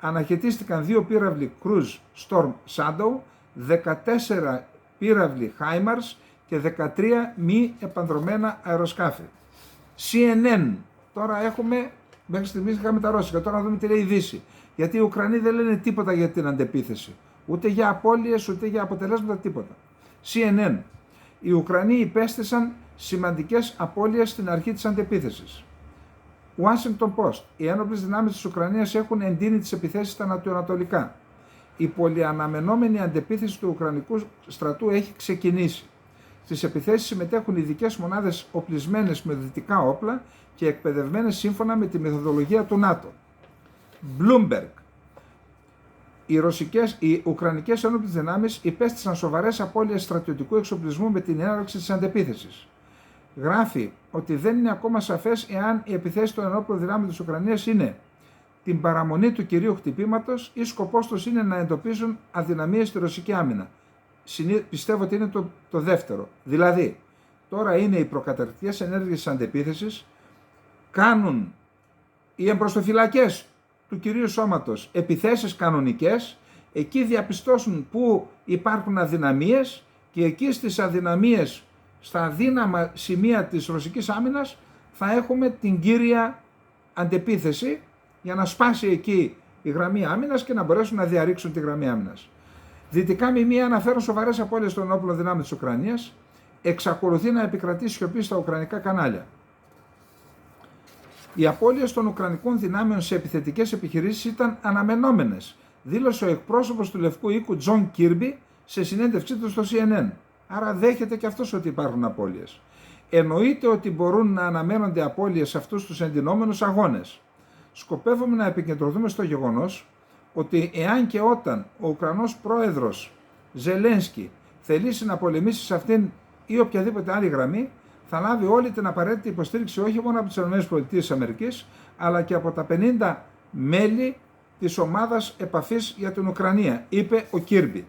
Αναχαιτίστηκαν 2 πύραυλοι Cruise Storm Shadow, 14 πύραυλοι HIMARS και 13 μη επανδρομένα αεροσκάφη. CNN, τώρα έχουμε, μέχρι στιγμής είχαμε τα ρώσικα, τώρα να δούμε τι λέει η Δύση. Γιατί οι Ουκρανοί δεν λένε τίποτα για την αντεπίθεση. Ούτε για απώλειες, ούτε για αποτελέσματα, τίποτα. CNN. Οι Ουκρανοί υπέστησαν σημαντικές απώλειες στην αρχή της αντεπίθεσης. Washington Post. Οι ένοπλες δυνάμεις της Ουκρανίας έχουν εντείνει τις επιθέσεις στα νοτιοανατολικά. Η πολυαναμενόμενη αντεπίθεση του Ουκρανικού στρατού έχει ξεκινήσει. Στις επιθέσεις συμμετέχουν ειδικές μονάδες οπλισμένες με δυτικά όπλα και εκπαιδευμένες σύμφωνα με τη μεθοδολογία του ΝΑΤΟ. Bloomberg. Οι Ουκρανικές ένοπλες δυνάμεις υπέστησαν σοβαρές απώλειες στρατιωτικού εξοπλισμού με την έναρξη της αντεπίθεσης. Γράφει ότι δεν είναι ακόμα σαφές εάν η επιθέση των ενόπλων δυνάμεων της Ουκρανίας είναι την παραμονή του κυρίου χτυπήματος ή σκοπός τους είναι να εντοπίζουν αδυναμίες στη ρωσική άμυνα. Πιστεύω ότι είναι το δεύτερο. Δηλαδή, τώρα είναι οι προκαταρκτικές ενέργειες της αντεπίθεσης, κάνουν οι εμπροστοφυλακές του κυρίου σώματος επιθέσεις κανονικές, εκεί διαπιστώσουν που υπάρχουν αδυναμίες και εκεί στις αδυναμίες, στα αδύναμα σημεία της ρωσικής άμυνας θα έχουμε την κύρια αντεπίθεση για να σπάσει εκεί η γραμμή άμυνας και να μπορέσουν να διαρρήξουν τη γραμμή άμυνας. Δυτικά μημία αναφέρουν σοβαρές απώλειες των όπλων δυνάμεων της Ουκρανίας, εξακολουθεί να επικρατεί σιωπή στα ουκρανικά κανάλια. Οι απώλειες των ουκρανικών δυνάμεων σε επιθετικές επιχειρήσεις ήταν αναμενόμενες, δήλωσε ο εκπρόσωπος του Λευκού Οίκου Τζον Κίρμπι σε συνέντευξή του στο CNN. Άρα δέχεται και αυτός ότι υπάρχουν απώλειες. Εννοείται ότι μπορούν να αναμένονται απώλειες σε αυτούς τους εντυνόμενους αγώνες. Σκοπεύουμε να επικεντρωθούμε στο γεγονός ότι εάν και όταν ο Ουκρανός πρόεδρος Ζελένσκι θελήσει να πολεμήσει σε αυτήν ή οποιαδήποτε άλλη γραμμή, θα λάβει όλη την απαραίτητη υποστήριξη όχι μόνο από τις ΗΠΑ, αλλά και από τα 50 μέλη της ομάδας επαφής για την Ουκρανία, είπε ο Κίρμπι.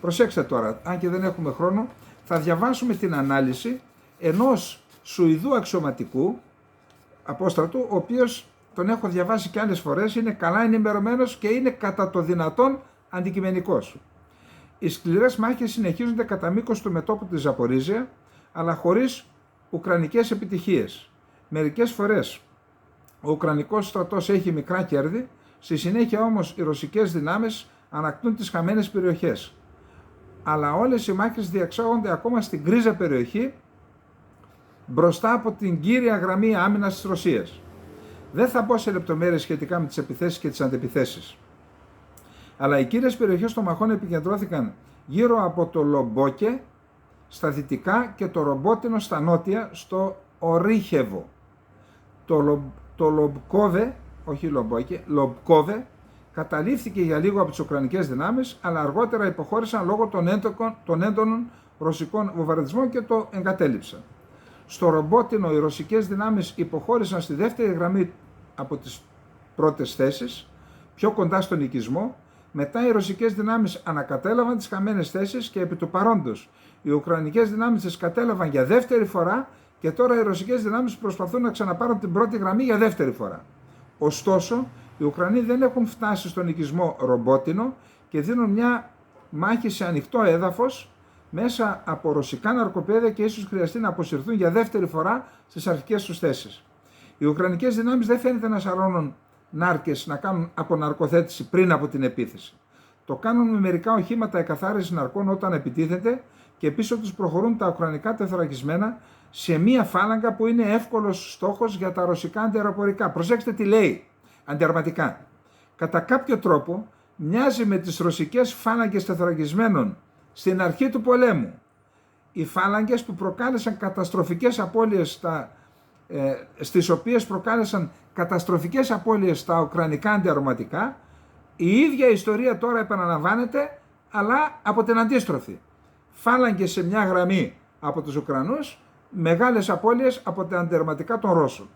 Προσέξτε τώρα, αν και δεν έχουμε χρόνο, θα διαβάσουμε την ανάλυση ενός Σουηδού αξιωματικού απόστρατου, ο οποίος τον έχω διαβάσει και άλλες φορές, είναι καλά ενημερωμένος και είναι κατά το δυνατόν αντικειμενικός. Οι σκληρές μάχες συνεχίζονται κατά μήκος του μετώπου της Ζαπορίζια, αλλά χωρίς ουκρανικές επιτυχίες. Μερικές φορές ο Ουκρανικός στρατός έχει μικρά κέρδη, στη συνέχεια όμως οι ρωσικές δυνάμεις ανακτούν τις χαμένες περιοχές. Αλλά όλες οι μάχες διεξάγονται ακόμα στην γκρίζα περιοχή, μπροστά από την κύρια γραμμή άμυνας της Ρωσίας. Δεν θα μπω σε λεπτομέρειες σχετικά με τις επιθέσεις και τις αντεπιθέσεις. Αλλά οι κύριες περιοχές των μαχών επικεντρώθηκαν γύρω από το Λομπόκε στα δυτικά και το Ρομπότινο στα νότια, στο Ορίχεβο. Το Λομπκόβε, όχι Λομπόκε, Λομπκόβε, καταλήφθηκε για λίγο από τις Ουκρανικές δυνάμεις, αλλά αργότερα υποχώρησαν λόγω των έντονων ρωσικών βομβαρδισμών και το εγκατέλειψαν. Στο Ρομπότινο οι ρωσικές δυνάμεις υποχώρησαν στη δεύτερη γραμμή από τις πρώτες θέσεις, πιο κοντά στον οικισμό. Μετά οι ρωσικές δυνάμεις ανακατέλαβαν τις χαμένες θέσεις και επί του παρόντος οι ουκρανικές δυνάμεις τις κατέλαβαν για δεύτερη φορά και τώρα οι ρωσικές δυνάμεις προσπαθούν να ξαναπάρουν την πρώτη γραμμή για δεύτερη φορά. Ωστόσο, οι Ουκρανοί δεν έχουν φτάσει στον οικισμό Ρομπότινο και δίνουν μια μάχη σε ανοιχτό έδαφος μέσα από ρωσικά ναρκοπαίδια και ίσως χρειαστεί να αποσυρθούν για δεύτερη φορά στις αρχικές τους θέσεις. Οι ουκρανικές δυνάμεις δεν φαίνεται να σαρώνουν νάρκες να κάνουν αποναρκοθέτηση πριν από την επίθεση. Το κάνουν με μερικά οχήματα εκαθάρισης ναρκών όταν επιτίθεται και πίσω τους προχωρούν τα ουκρανικά τεθωρακισμένα σε μία φάλαγγα που είναι εύκολος στόχος για τα ρωσικά αντιαεροπορικά. Προσέξτε τι λέει, αντιαρματικά. Κατά κάποιο τρόπο μοιάζει με τις ρωσικές φάλαγγες τεθωρακισμένων στην αρχή του πολέμου. Οι φάλαγγες που προκάλεσαν καταστροφικές απώλειες στις οποίες προκάλεσαν καταστροφικές απώλειες στα ουκρανικά αντιαρωματικά, η ίδια ιστορία τώρα επαναλαμβάνεται, αλλά από την αντίστροφη. Φάλαγγες σε μια γραμμή από τους Ουκρανούς, μεγάλες απώλειες από τα αντιαρωματικά των Ρώσων.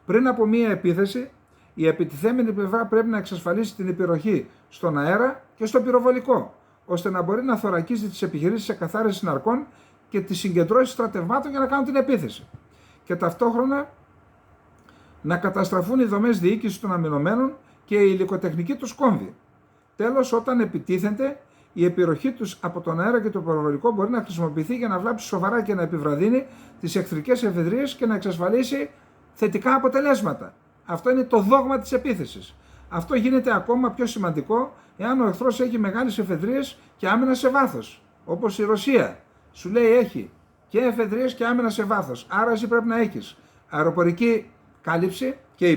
Πριν από μια επίθεση, η επιτιθέμενη πλευρά πρέπει να εξασφαλίσει την υπεροχή στον αέρα και στο πυροβολικό, ώστε να μπορεί να θωρακίζει τις επιχειρήσεις εκαθάρισης ναρκών και τις συγκεντρώσεις στρατευμάτων για να κάνουν την επίθεση. Και ταυτόχρονα να καταστραφούν οι δομές διοίκησης των αμυνωμένων και η υλικοτεχνική τους κόμβη. Τέλος, όταν επιτίθενται, η επιρροχή τους από τον αέρα και το πυροβολικό μπορεί να χρησιμοποιηθεί για να βλάψει σοβαρά και να επιβραδύνει τις εχθρικές εφεδρείες και να εξασφαλίσει θετικά αποτελέσματα. Αυτό είναι το δόγμα της επίθεσης. Αυτό γίνεται ακόμα πιο σημαντικό εάν ο εχθρός έχει μεγάλες εφεδρείες και άμυνα σε βάθος. Όπως η Ρωσία. Σου λέει έχει και εφεδρείες και άμυνα σε βάθος. Άρα εσύ πρέπει να έχεις αεροπορική κάλυψη και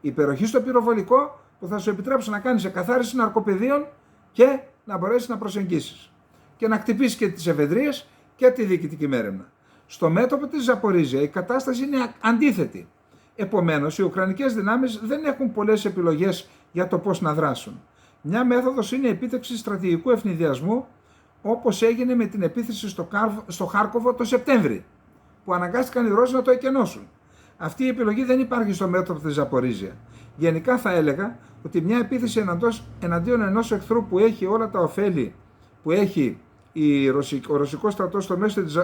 υπεροχή στο πυροβολικό που θα σου επιτρέψει να κάνεις εκαθάριση ναρκοπαιδείων και να μπορέσεις να προσεγγίσεις και να χτυπήσεις και τις εφεδρείες και τη διοικητική μέρημνα. Στο μέτωπο της Ζαπορίζια η κατάσταση είναι αντίθετη. Επομένως, οι ουκρανικές δυνάμεις δεν έχουν πολλές επιλογές για το πώς να δράσουν. Μια μέθοδος είναι η επίτευξη στρατηγικού ευνηδιασμού, όπως έγινε με την επίθεση στο Χάρκοβο το Σεπτέμβρη, που αναγκάστηκαν οι Ρώσοι να το εκενώσουν. Αυτή η επιλογή δεν υπάρχει στο μέτωπο της Ζαπορίζια. Γενικά θα έλεγα ότι μια επίθεση εναντίον ενός εχθρού που έχει όλα τα ωφέλη που έχει ο ρωσικός στρατός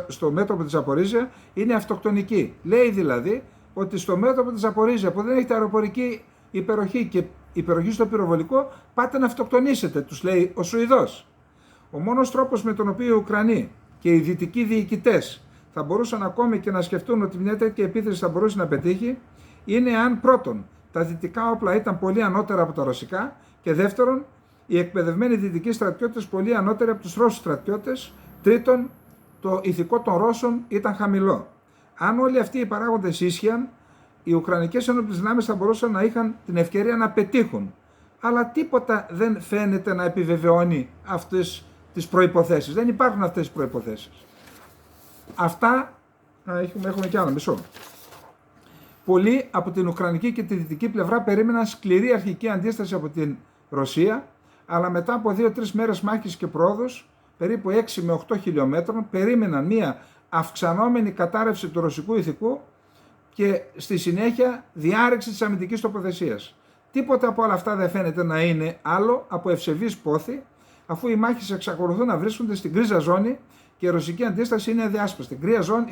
στο μέτωπο της Ζαπορίζια είναι αυτοκτονική. Λέει δηλαδή ότι στο μέτωπο της Ζαπορίζια που δεν έχετε αεροπορική υπεροχή και υπεροχή στο πυροβολικό, πάτε να αυτοκτονήσετε, τους λέει ο Σουηδός. Ο μόνος τρόπος με τον οποίο οι Ουκρανοί και οι δυτικοί διοικητές θα μπορούσαν ακόμη και να σκεφτούν ότι μια τέτοια επίθεση θα μπορούσε να πετύχει, είναι αν πρώτον τα δυτικά όπλα ήταν πολύ ανώτερα από τα ρωσικά και δεύτερον οι εκπαιδευμένοι δυτικοί στρατιώτες πολύ ανώτεροι από τους Ρώσους στρατιώτες, τρίτον το ηθικό των Ρώσων ήταν χαμηλό. Αν όλοι αυτοί οι παράγοντες ίσχυαν, οι Ουκρανικές ενόπλες δυνάμεις θα μπορούσαν να είχαν την ευκαιρία να πετύχουν. Αλλά τίποτα δεν φαίνεται να επιβεβαιώνει αυτές τις προϋποθέσεις. Δεν υπάρχουν αυτές τις προϋποθέσεις. Αυτά, έχουμε κι άλλο, μισό. Πολλοί από την Ουκρανική και τη δυτική πλευρά περίμεναν σκληρή αρχική αντίσταση από την Ρωσία, αλλά μετά από 2-3 μέρες μάχης και πρόοδους, περίπου 6 με 8 χιλιόμετρων, περίμεναν μία αυξανόμενη κατάρρευση του ρωσικού ηθικού και στη συνέχεια διάρρηξη της αμυντικής τοποθεσίας. Τίποτα από όλα αυτά δεν φαίνεται να είναι άλλο από ευσεβής πόθη, αφού οι μάχες εξακολουθούν να βρίσκονται στην γκρίζα ζώνη και η ρωσική αντίσταση είναι αδιάσπαστη. Η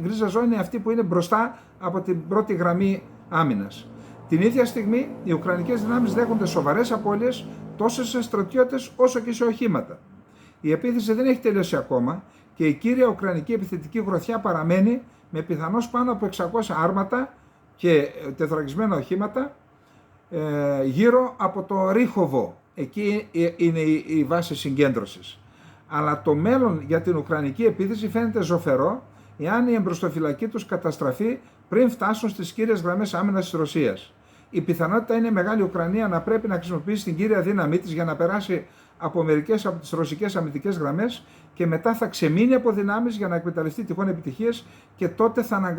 γκρίζα ζώνη είναι αυτή που είναι μπροστά από την πρώτη γραμμή άμυνας. Την ίδια στιγμή οι Ουκρανικές δυνάμεις δέχονται σοβαρές απώλειες τόσο σε στρατιώτες όσο και σε οχήματα. Η επίθεση δεν έχει τελειώσει ακόμα και η κύρια Ουκρανική επιθετική γροθιά παραμένει με πιθανώς πάνω από 600 άρματα και τεθωρακισμένα οχήματα γύρω από το Ρίχοβο. Εκεί είναι η βάση συγκέντρωσης. Αλλά το μέλλον για την Ουκρανική επίθεση φαίνεται ζωφερό εάν η εμπροστοφυλακή τους καταστραφεί πριν φτάσουν στις κύριες γραμμές άμυνας της Ρωσίας. Η πιθανότητα είναι μεγάλη η Ουκρανία να πρέπει να χρησιμοποιήσει την κύρια δύναμή της για να περάσει από μερικές από τις ρωσικές αμυντικές γραμμές και μετά θα ξεμείνει από δυνάμεις για να εκμεταλλευτεί τυχόν επιτυχίες και τότε θα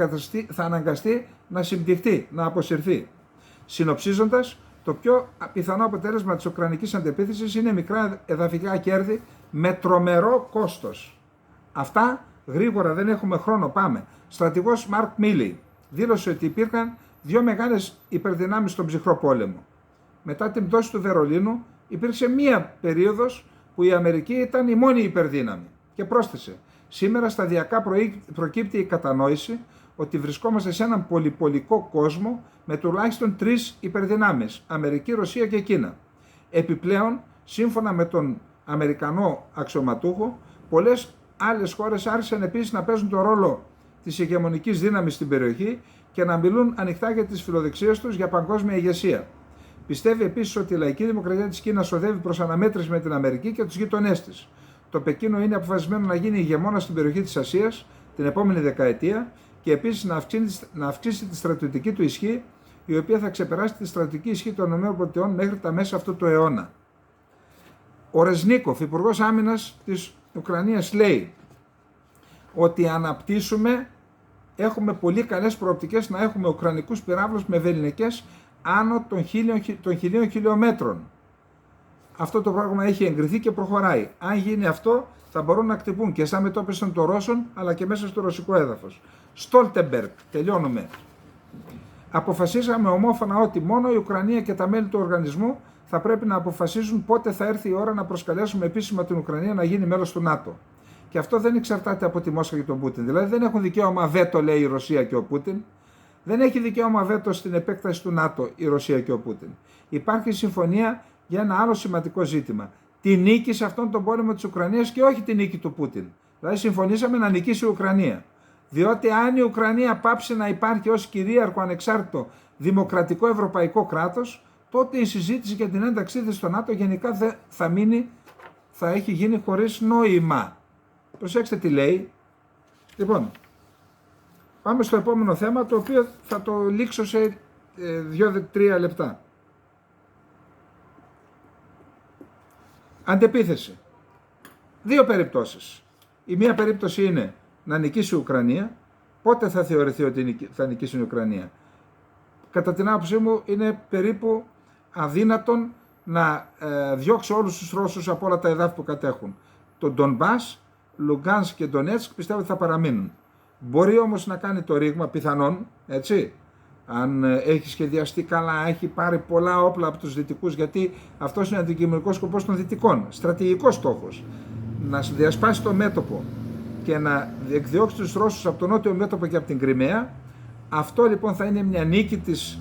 αναγκαστεί να συμπτυχτεί, να αποσυρθεί. Συνοψίζοντας, το πιο πιθανό αποτέλεσμα της Ουκρανικής αντεπίθεσης είναι μικρά εδαφικά κέρδη με τρομερό κόστος. Αυτά γρήγορα, δεν έχουμε χρόνο, πάμε. Στρατηγός Μαρκ Μίλι δήλωσε ότι υπήρχαν δύο μεγάλες υπερδυνάμεις στον ψυχρό πόλεμο. Μετά την πτώση του Βερολίνου υπήρξε μία περίοδος που η Αμερική ήταν η μόνη υπερδύναμη και πρόσθεσε: σήμερα σταδιακά προκύπτει η κατανόηση ότι βρισκόμαστε σε έναν πολυπολικό κόσμο με τουλάχιστον 3 υπερδυνάμεις, Αμερική, Ρωσία και Κίνα. Επιπλέον, σύμφωνα με τον Αμερικανό αξιωματούχο. Πολλές άλλες χώρες άρχισαν επίσης να παίζουν το ρόλο της ηγεμονικής δύναμης στην περιοχή και να μιλούν ανοιχτά για τις φιλοδεξίες τους για παγκόσμια ηγεσία. Πιστεύει επίσης ότι η λαϊκή δημοκρατία της Κίνας οδεύει προς αναμέτρηση με την Αμερική και τους γείτονές της. Το Πεκίνο είναι αποφασισμένο να γίνει ηγεμόνα στην περιοχή της Ασίας την επόμενη δεκαετία και επίσης να αυξήσει τη στρατιωτική του ισχύ, η οποία θα ξεπεράσει τη στρατιωτική ισχύ των ΗΠΑ μέχρι τα μέσα αυτού του αιώνα. Ο Ρεζνίκοφ, υπουργός άμυνας της Ουκρανίας, λέει ότι έχουμε πολύ καλές προοπτικές να έχουμε ουκρανικούς πυράβλους με βεληνικές άνω των 1.000 χιλιόμετρων. Αυτό το πράγμα έχει εγκριθεί και προχωράει. Αν γίνει αυτό, θα μπορούν να κτυπούν και σαν μετώπιση των Ρώσων, αλλά και μέσα στο ρωσικό έδαφος. Στόλτεμπεργκ, τελειώνουμε. Αποφασίσαμε ομόφωνα ότι μόνο η Ουκρανία και τα μέλη του οργανισμού θα πρέπει να αποφασίζουν πότε θα έρθει η ώρα να προσκαλέσουμε επίσημα την Ουκρανία να γίνει μέλος του ΝΑΤΟ. Και αυτό δεν εξαρτάται από τη Μόσχα και τον Πούτιν. Δηλαδή δεν έχουν δικαίωμα βέτο, λέει η Ρωσία και ο Πούτιν. Δεν έχει δικαίωμα βέτο στην επέκταση του ΝΑΤΟ η Ρωσία και ο Πούτιν. Υπάρχει συμφωνία για ένα άλλο σημαντικό ζήτημα. Τη νίκη σε αυτόν τον πόλεμο της Ουκρανίας και όχι τη νίκη του Πούτιν. Δηλαδή συμφωνήσαμε να νικήσει η Ουκρανία. Διότι αν η Ουκρανία πάψει να υπάρχει ως κυρίαρχο, ανεξάρτητο, δημοκρατικό ευρωπαϊκό κράτος, τότε η συζήτηση για την ένταξή της στο ΝΑΤΟ γενικά θα έχει γίνει χωρίς νόημα. Προσέξτε τι λέει. Λοιπόν, πάμε στο επόμενο θέμα, το οποίο θα το λήξω σε 2-3 λεπτά. Αντεπίθεση. Δύο περιπτώσεις. Η μία περίπτωση είναι να νικήσει η Ουκρανία. Πότε θα θεωρηθεί ότι θα νικήσει η Ουκρανία? Κατά την άποψή μου είναι περίπου αδύνατον να διώξει όλους τους Ρώσους από όλα τα εδάφη που κατέχουν. Το Ντονμπάς, Λουγκάνσκ και Ντονέτσκ πιστεύω ότι θα παραμείνουν. Μπορεί όμως να κάνει το ρήγμα, πιθανόν, έτσι, αν έχει σχεδιαστεί καλά, έχει πάρει πολλά όπλα από τους Δυτικούς, γιατί αυτός είναι ο αντικειμενικός σκοπός των Δυτικών, στρατηγικός στόχος, να διασπάσει το μέτωπο και να εκδιώξει τους Ρώσους από το νότιο μέτωπο και από την Κριμαία. Αυτό λοιπόν θα είναι μια νίκη της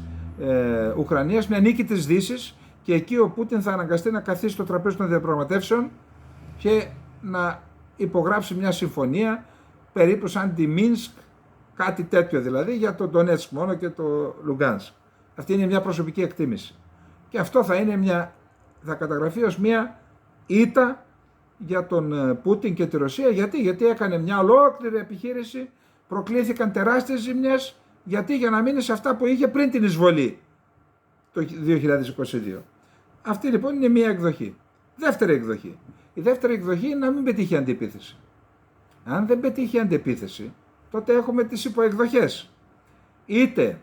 Ουκρανίας, μια νίκη της Δύσης, και εκεί ο Πούτιν θα αναγκαστεί να καθίσει στο τραπέζι των διαπραγματεύσεων και να υπογράψει μια συμφωνία περίπου σαν τη Μίνσκ, κάτι τέτοιο δηλαδή, για το Ντονέτσκ μόνο και το Λουγκάνσκ. Αυτή είναι μια προσωπική εκτίμηση. Και αυτό θα καταγραφεί ως μια ήττα για τον Πούτιν και τη Ρωσία. Γιατί έκανε μια ολόκληρη επιχείρηση, προκλήθηκαν τεράστιες ζημιές, για να μείνει σε αυτά που είχε πριν την εισβολή το 2022. Αυτή λοιπόν είναι μια εκδοχή. Δεύτερη εκδοχή. Η δεύτερη εκδοχή είναι να μην πετύχει αντιπίθεση. Αν δεν πετύχει αντεπίθεση, τότε έχουμε τις υποεκδοχές. Είτε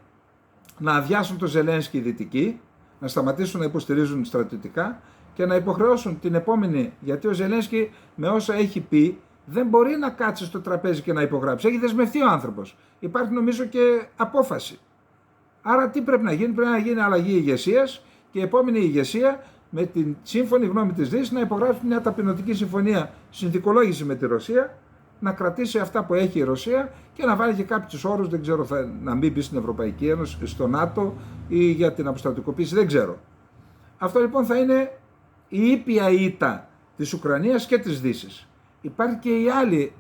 να αδειάσουν το Ζελένσκι οι Δυτικοί, να σταματήσουν να υποστηρίζουν στρατιωτικά και να υποχρεώσουν την επόμενη, γιατί ο Ζελένσκι με όσα έχει πει δεν μπορεί να κάτσει στο τραπέζι και να υπογράψει. Έχει δεσμευτεί ο άνθρωπος. Υπάρχει νομίζω και απόφαση. Άρα τι πρέπει να γίνει? Πρέπει να γίνει αλλαγή ηγεσίας και η επόμενη ηγεσία με την σύμφωνη γνώμη της Δύσης να υπογράψει μια ταπεινωτική συμφωνία, συνθηκολόγηση με τη Ρωσία, να κρατήσει αυτά που έχει η Ρωσία και να βάλει και κάποιους όρους, δεν ξέρω, να μην μπει στην Ευρωπαϊκή Ένωση, στο ΝΑΤΟ ή για την αποστρατικοποίηση, δεν ξέρω. Αυτό λοιπόν θα είναι η ήπια ήττα της Ουκρανίας και της Δύσης. Υπάρχει και η άλλη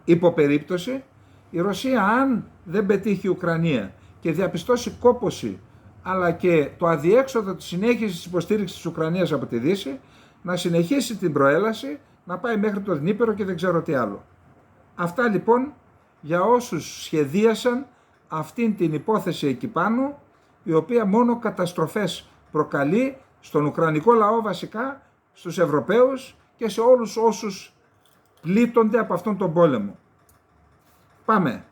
υποπερίπτωση, η Ρωσία αν δεν πετύχει η Ουκρανία και διαπιστώσει κόπωση αλλά και το αδιέξοδο της συνέχισης της υποστήριξης της Ουκρανίας από τη Δύση, να συνεχίσει την προέλαση, να πάει μέχρι το Δνήπερο και δεν ξέρω τι άλλο. Αυτά λοιπόν για όσους σχεδίασαν αυτήν την υπόθεση εκεί πάνω, η οποία μόνο καταστροφές προκαλεί στον Ουκρανικό λαό βασικά, στους Ευρωπαίους και σε όλους όσους πλήττονται από αυτόν τον πόλεμο. Πάμε.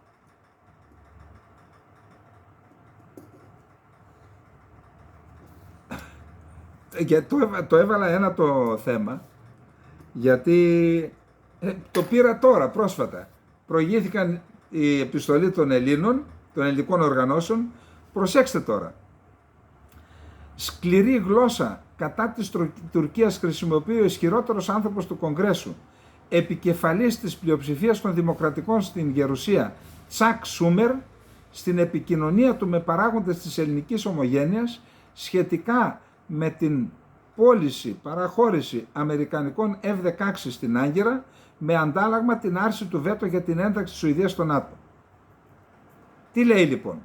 Και το έβαλα ένα το θέμα, γιατί το πήρα τώρα πρόσφατα. Προηγήθηκαν η επιστολή των Ελλήνων, των ελληνικών οργανώσεων. Προσέξτε τώρα. Σκληρή γλώσσα κατά της Τουρκίας χρησιμοποιεί ο ισχυρότερος άνθρωπος του Κογκρέσου, επικεφαλής της πλειοψηφίας των Δημοκρατικών στην Γερουσία, Τσακ Σούμερ, στην επικοινωνία του με παράγοντες της ελληνικής ομογένειας σχετικά με την πώληση, παραχώρηση αμερικανικών F-16 στην Άγκυρα με αντάλλαγμα την άρση του βέτο για την ένταξη της Σουηδίας στο ΝΑΤΟ. Τι λέει λοιπόν?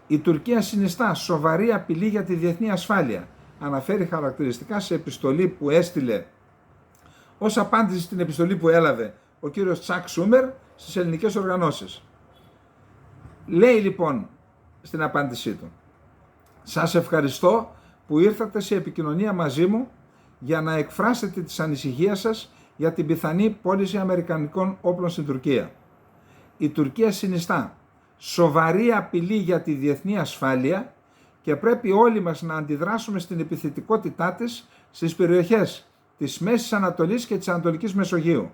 Η Τουρκία συνιστά σοβαρή απειλή για τη διεθνή ασφάλεια. Αναφέρει χαρακτηριστικά σε επιστολή που έστειλε ως απάντηση στην επιστολή που έλαβε ο κύριος Τσακ Σούμερ στις ελληνικές οργανώσεις. Λέει λοιπόν στην απάντησή του: σας ευχαριστώ που ήρθατε σε επικοινωνία μαζί μου για να εκφράσετε τις ανησυχίες σας για την πιθανή πώληση αμερικανικών όπλων στην Τουρκία. Η Τουρκία συνιστά σοβαρή απειλή για τη διεθνή ασφάλεια και πρέπει όλοι μας να αντιδράσουμε στην επιθετικότητά της στις περιοχές της Μέσης Ανατολής και της Ανατολικής Μεσογείου.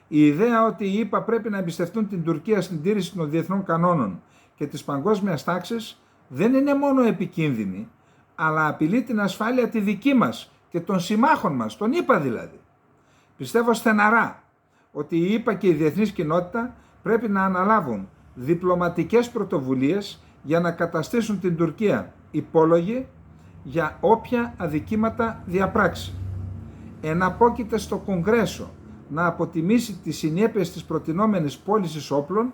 Η ιδέα ότι οι ΗΠΑ πρέπει να εμπιστευτούν την Τουρκία στην τήρηση των διεθνών κανόνων και της παγκόσμιας τάξης δεν είναι μόνο επικίνδυνη, αλλά απειλεί την ασφάλεια τη δική μας και των συμμάχων μας, των ΗΠΑ δηλαδή. Πιστεύω στεναρά ότι οι ΗΠΑ και η διεθνής κοινότητα πρέπει να αναλάβουν διπλωματικές πρωτοβουλίες για να καταστήσουν την Τουρκία υπόλογη για όποια αδικήματα διαπράξει. Εναπόκειται στο Κογκρέσο να αποτιμήσει τις συνέπειες της προτινόμενης πώλησης όπλων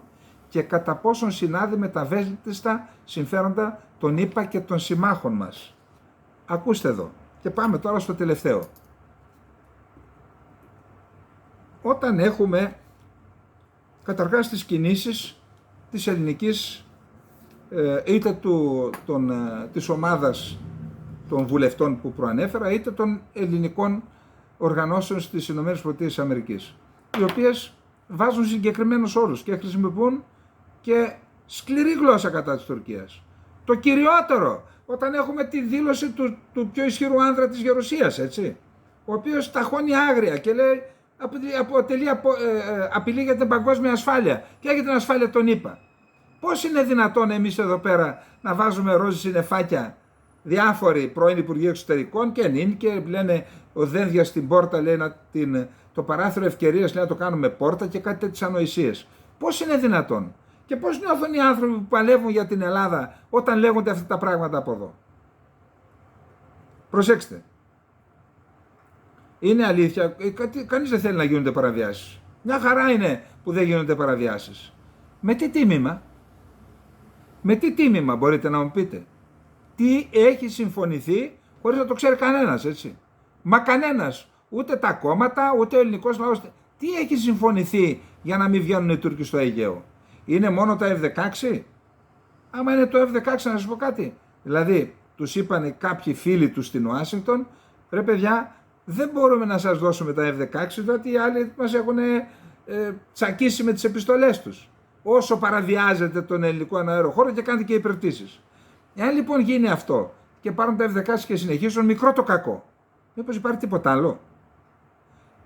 και κατά πόσον συνάδει με τα βέλτιστα συμφέροντα των ΗΠΑ και των συμμάχων μας. Ακούστε εδώ και πάμε τώρα στο τελευταίο. Όταν έχουμε καταρχάς τις κινήσεις της ελληνικής είτε της ομάδας των βουλευτών που προανέφερα, είτε των ελληνικών οργανώσεων στις ΗΠΑ, οι οποίες βάζουν συγκεκριμένους όρους και χρησιμοποιούν και σκληρή γλώσσα κατά της Τουρκίας. Το κυριότερο, όταν έχουμε τη δήλωση του πιο ισχυρού άνδρα της Γερουσίας, έτσι, ο οποίος ταχώνει άγρια και λέει αποτελεί απειλή για την παγκόσμια ασφάλεια και για την ασφάλεια των ΗΠΑ. Πώς είναι δυνατόν εμείς εδώ πέρα να βάζουμε ρόζι συννεφάκια διάφοροι πρώην Υπουργοί Εξωτερικών και νυν και λένε ο δένδια στην πόρτα, λέει το παράθυρο ευκαιρίας, λέει να το κάνουμε πόρτα και κάτι τέτοιες ανοησίες. Πώς είναι δυνατόν? Και πώς νιώθουν οι άνθρωποι που παλεύουν για την Ελλάδα όταν λέγονται αυτά τα πράγματα από εδώ? Προσέξτε. Είναι αλήθεια, κανείς δεν θέλει να γίνονται παραβιάσεις. Μια χαρά είναι που δεν γίνονται παραβιάσεις. Με τι τίμημα? Με τι τίμημα μπορείτε να μου πείτε? Τι έχει συμφωνηθεί χωρίς να το ξέρει κανένας, έτσι? Μα κανένας, ούτε τα κόμματα, ούτε ο ελληνικός λαός. Τι έχει συμφωνηθεί για να μην βγαίνουν οι Τούρκοι στο Αιγαίο? Είναι μόνο τα F-16? Άμα είναι το F-16, να σας πω κάτι. Δηλαδή, τους είπανε κάποιοι φίλοι τους στην Ουάσιγκτον, ρε παιδιά, δεν μπορούμε να σας δώσουμε τα F-16, διότι οι άλλοι μας έχουν τσακίσει με τις επιστολές τους. Όσο παραβιάζετε τον ελληνικό αεροχώρο και κάνετε και υπερπτήσεις. Εάν λοιπόν γίνει αυτό και πάρουν τα F-16 και συνεχίσουν, μικρό το κακό. Μήπως υπάρχει τίποτα άλλο?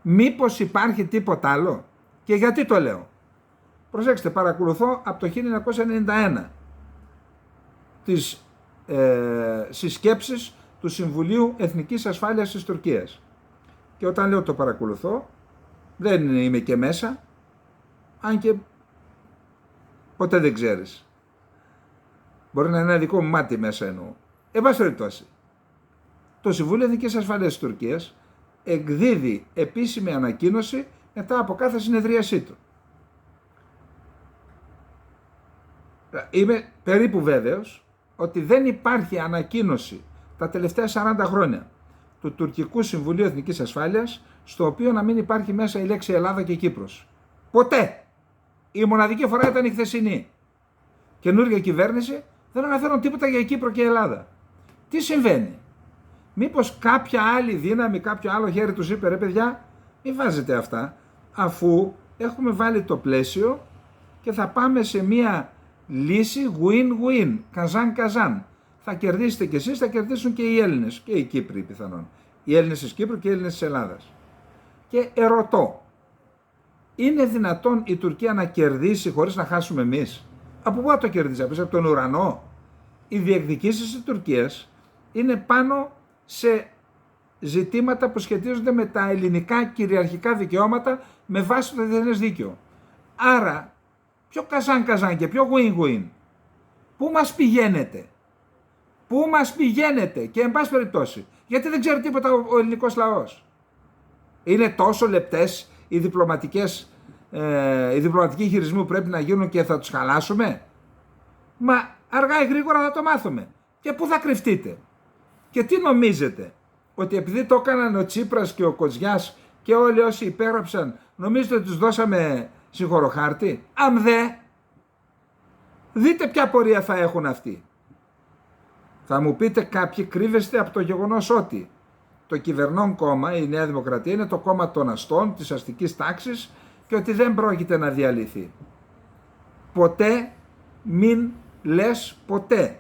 Μήπως υπάρχει τίποτα άλλο? Και γιατί το λέω? Προσέξτε, παρακολουθώ από το 1991 τις συσκέψεις του Συμβουλίου Εθνικής Ασφάλειας της Τουρκίας. Και όταν λέω το παρακολουθώ, δεν είμαι και μέσα, αν και ποτέ δεν ξέρεις. Μπορεί να είναι ένα δικό μου μάτι μέσα εννοώ. Εν πάση περιπτώσει, το Συμβούλιο Εθνικής Ασφάλειας της Τουρκίας εκδίδει επίσημη ανακοίνωση μετά από κάθε συνεδρίασή του. Είμαι περίπου βέβαιος ότι δεν υπάρχει ανακοίνωση τα τελευταία 40 χρόνια του Τουρκικού Συμβουλίου Εθνικής Ασφάλειας στο οποίο να μην υπάρχει μέσα η λέξη Ελλάδα και Κύπρος. Ποτέ! Η μοναδική φορά ήταν η χθεσινή. Καινούργια κυβέρνηση δεν αναφέρουν τίποτα για Κύπρο και Ελλάδα. Τι συμβαίνει? Μήπως κάποια άλλη δύναμη, κάποιο άλλο χέρι τους είπε, ρε παιδιά, μην βάζετε αυτά, αφού έχουμε βάλει το πλαίσιο και θα πάμε σε μια λύση win-win, καζάν-καζάν. Θα κερδίσετε κι εσείς, θα κερδίσουν και οι Έλληνες και οι Κύπροι πιθανόν. Οι Έλληνες της Κύπρου και οι Έλληνες της Ελλάδας. Και ερωτώ, είναι δυνατόν η Τουρκία να κερδίσει χωρίς να χάσουμε εμείς? Από πού θα το κερδίσει? Από τον ουρανό? Οι διεκδικήσεις της Τουρκίας είναι πάνω σε ζητήματα που σχετίζονται με τα ελληνικά κυριαρχικά δικαιώματα με βάση το διεθνές δίκαιο. Άρα, πιο καζάν-καζάν και πιο win-win. Πού μας πηγαίνετε? Πού μας πηγαίνετε? Και εν πάση περιπτώσει, γιατί δεν ξέρει τίποτα ο ελληνικός λαός. Είναι τόσο λεπτές οι διπλωματικοί χειρισμοί που πρέπει να γίνουν και θα τους χαλάσουμε? Μα αργά ή γρήγορα θα το μάθουμε. Και πού θα κρυφτείτε? Και τι νομίζετε? Ότι επειδή το έκαναν ο Τσίπρας και ο Κοζιάς και όλοι όσοι υπέγραψαν, νομίζετε ότι τους δώσαμε συγχωροχάρτη? Δείτε ποια πορεία θα έχουν αυτοί. Θα μου πείτε κάποιοι, κρύβεστε από το γεγονός ότι το κυβερνών κόμμα, η Νέα Δημοκρατία, είναι το κόμμα των αστών, της αστικής τάξης και ότι δεν πρόκειται να διαλυθεί. Ποτέ μην λες ποτέ.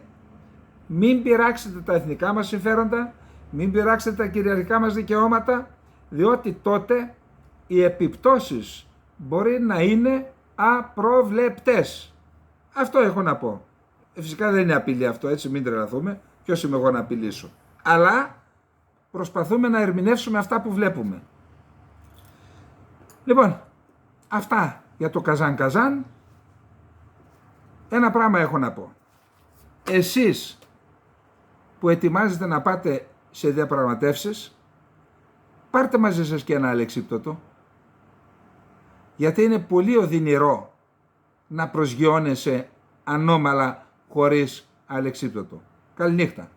Μην πειράξετε τα εθνικά μας συμφέροντα, μην πειράξετε τα κυριαρχικά μας δικαιώματα, διότι τότε οι επιπτώσεις μπορεί να είναι απροβλεπτές. Αυτό έχω να πω. Φυσικά δεν είναι απειλή αυτό, έτσι, μην τρελαθούμε. Ποιος είμαι εγώ να απειλήσω? Αλλά προσπαθούμε να ερμηνεύσουμε αυτά που βλέπουμε. Λοιπόν, αυτά για το Καζάν. Ένα πράγμα έχω να πω. Εσείς που ετοιμάζετε να πάτε σε διαπραγματεύσεις, πάρτε μαζί σας και ένα αλεξίπτωτο. Γιατί είναι πολύ οδυνηρό να προσγειώνεσαι ανώμαλα χωρίς αλεξίπτωτο. Καληνύχτα.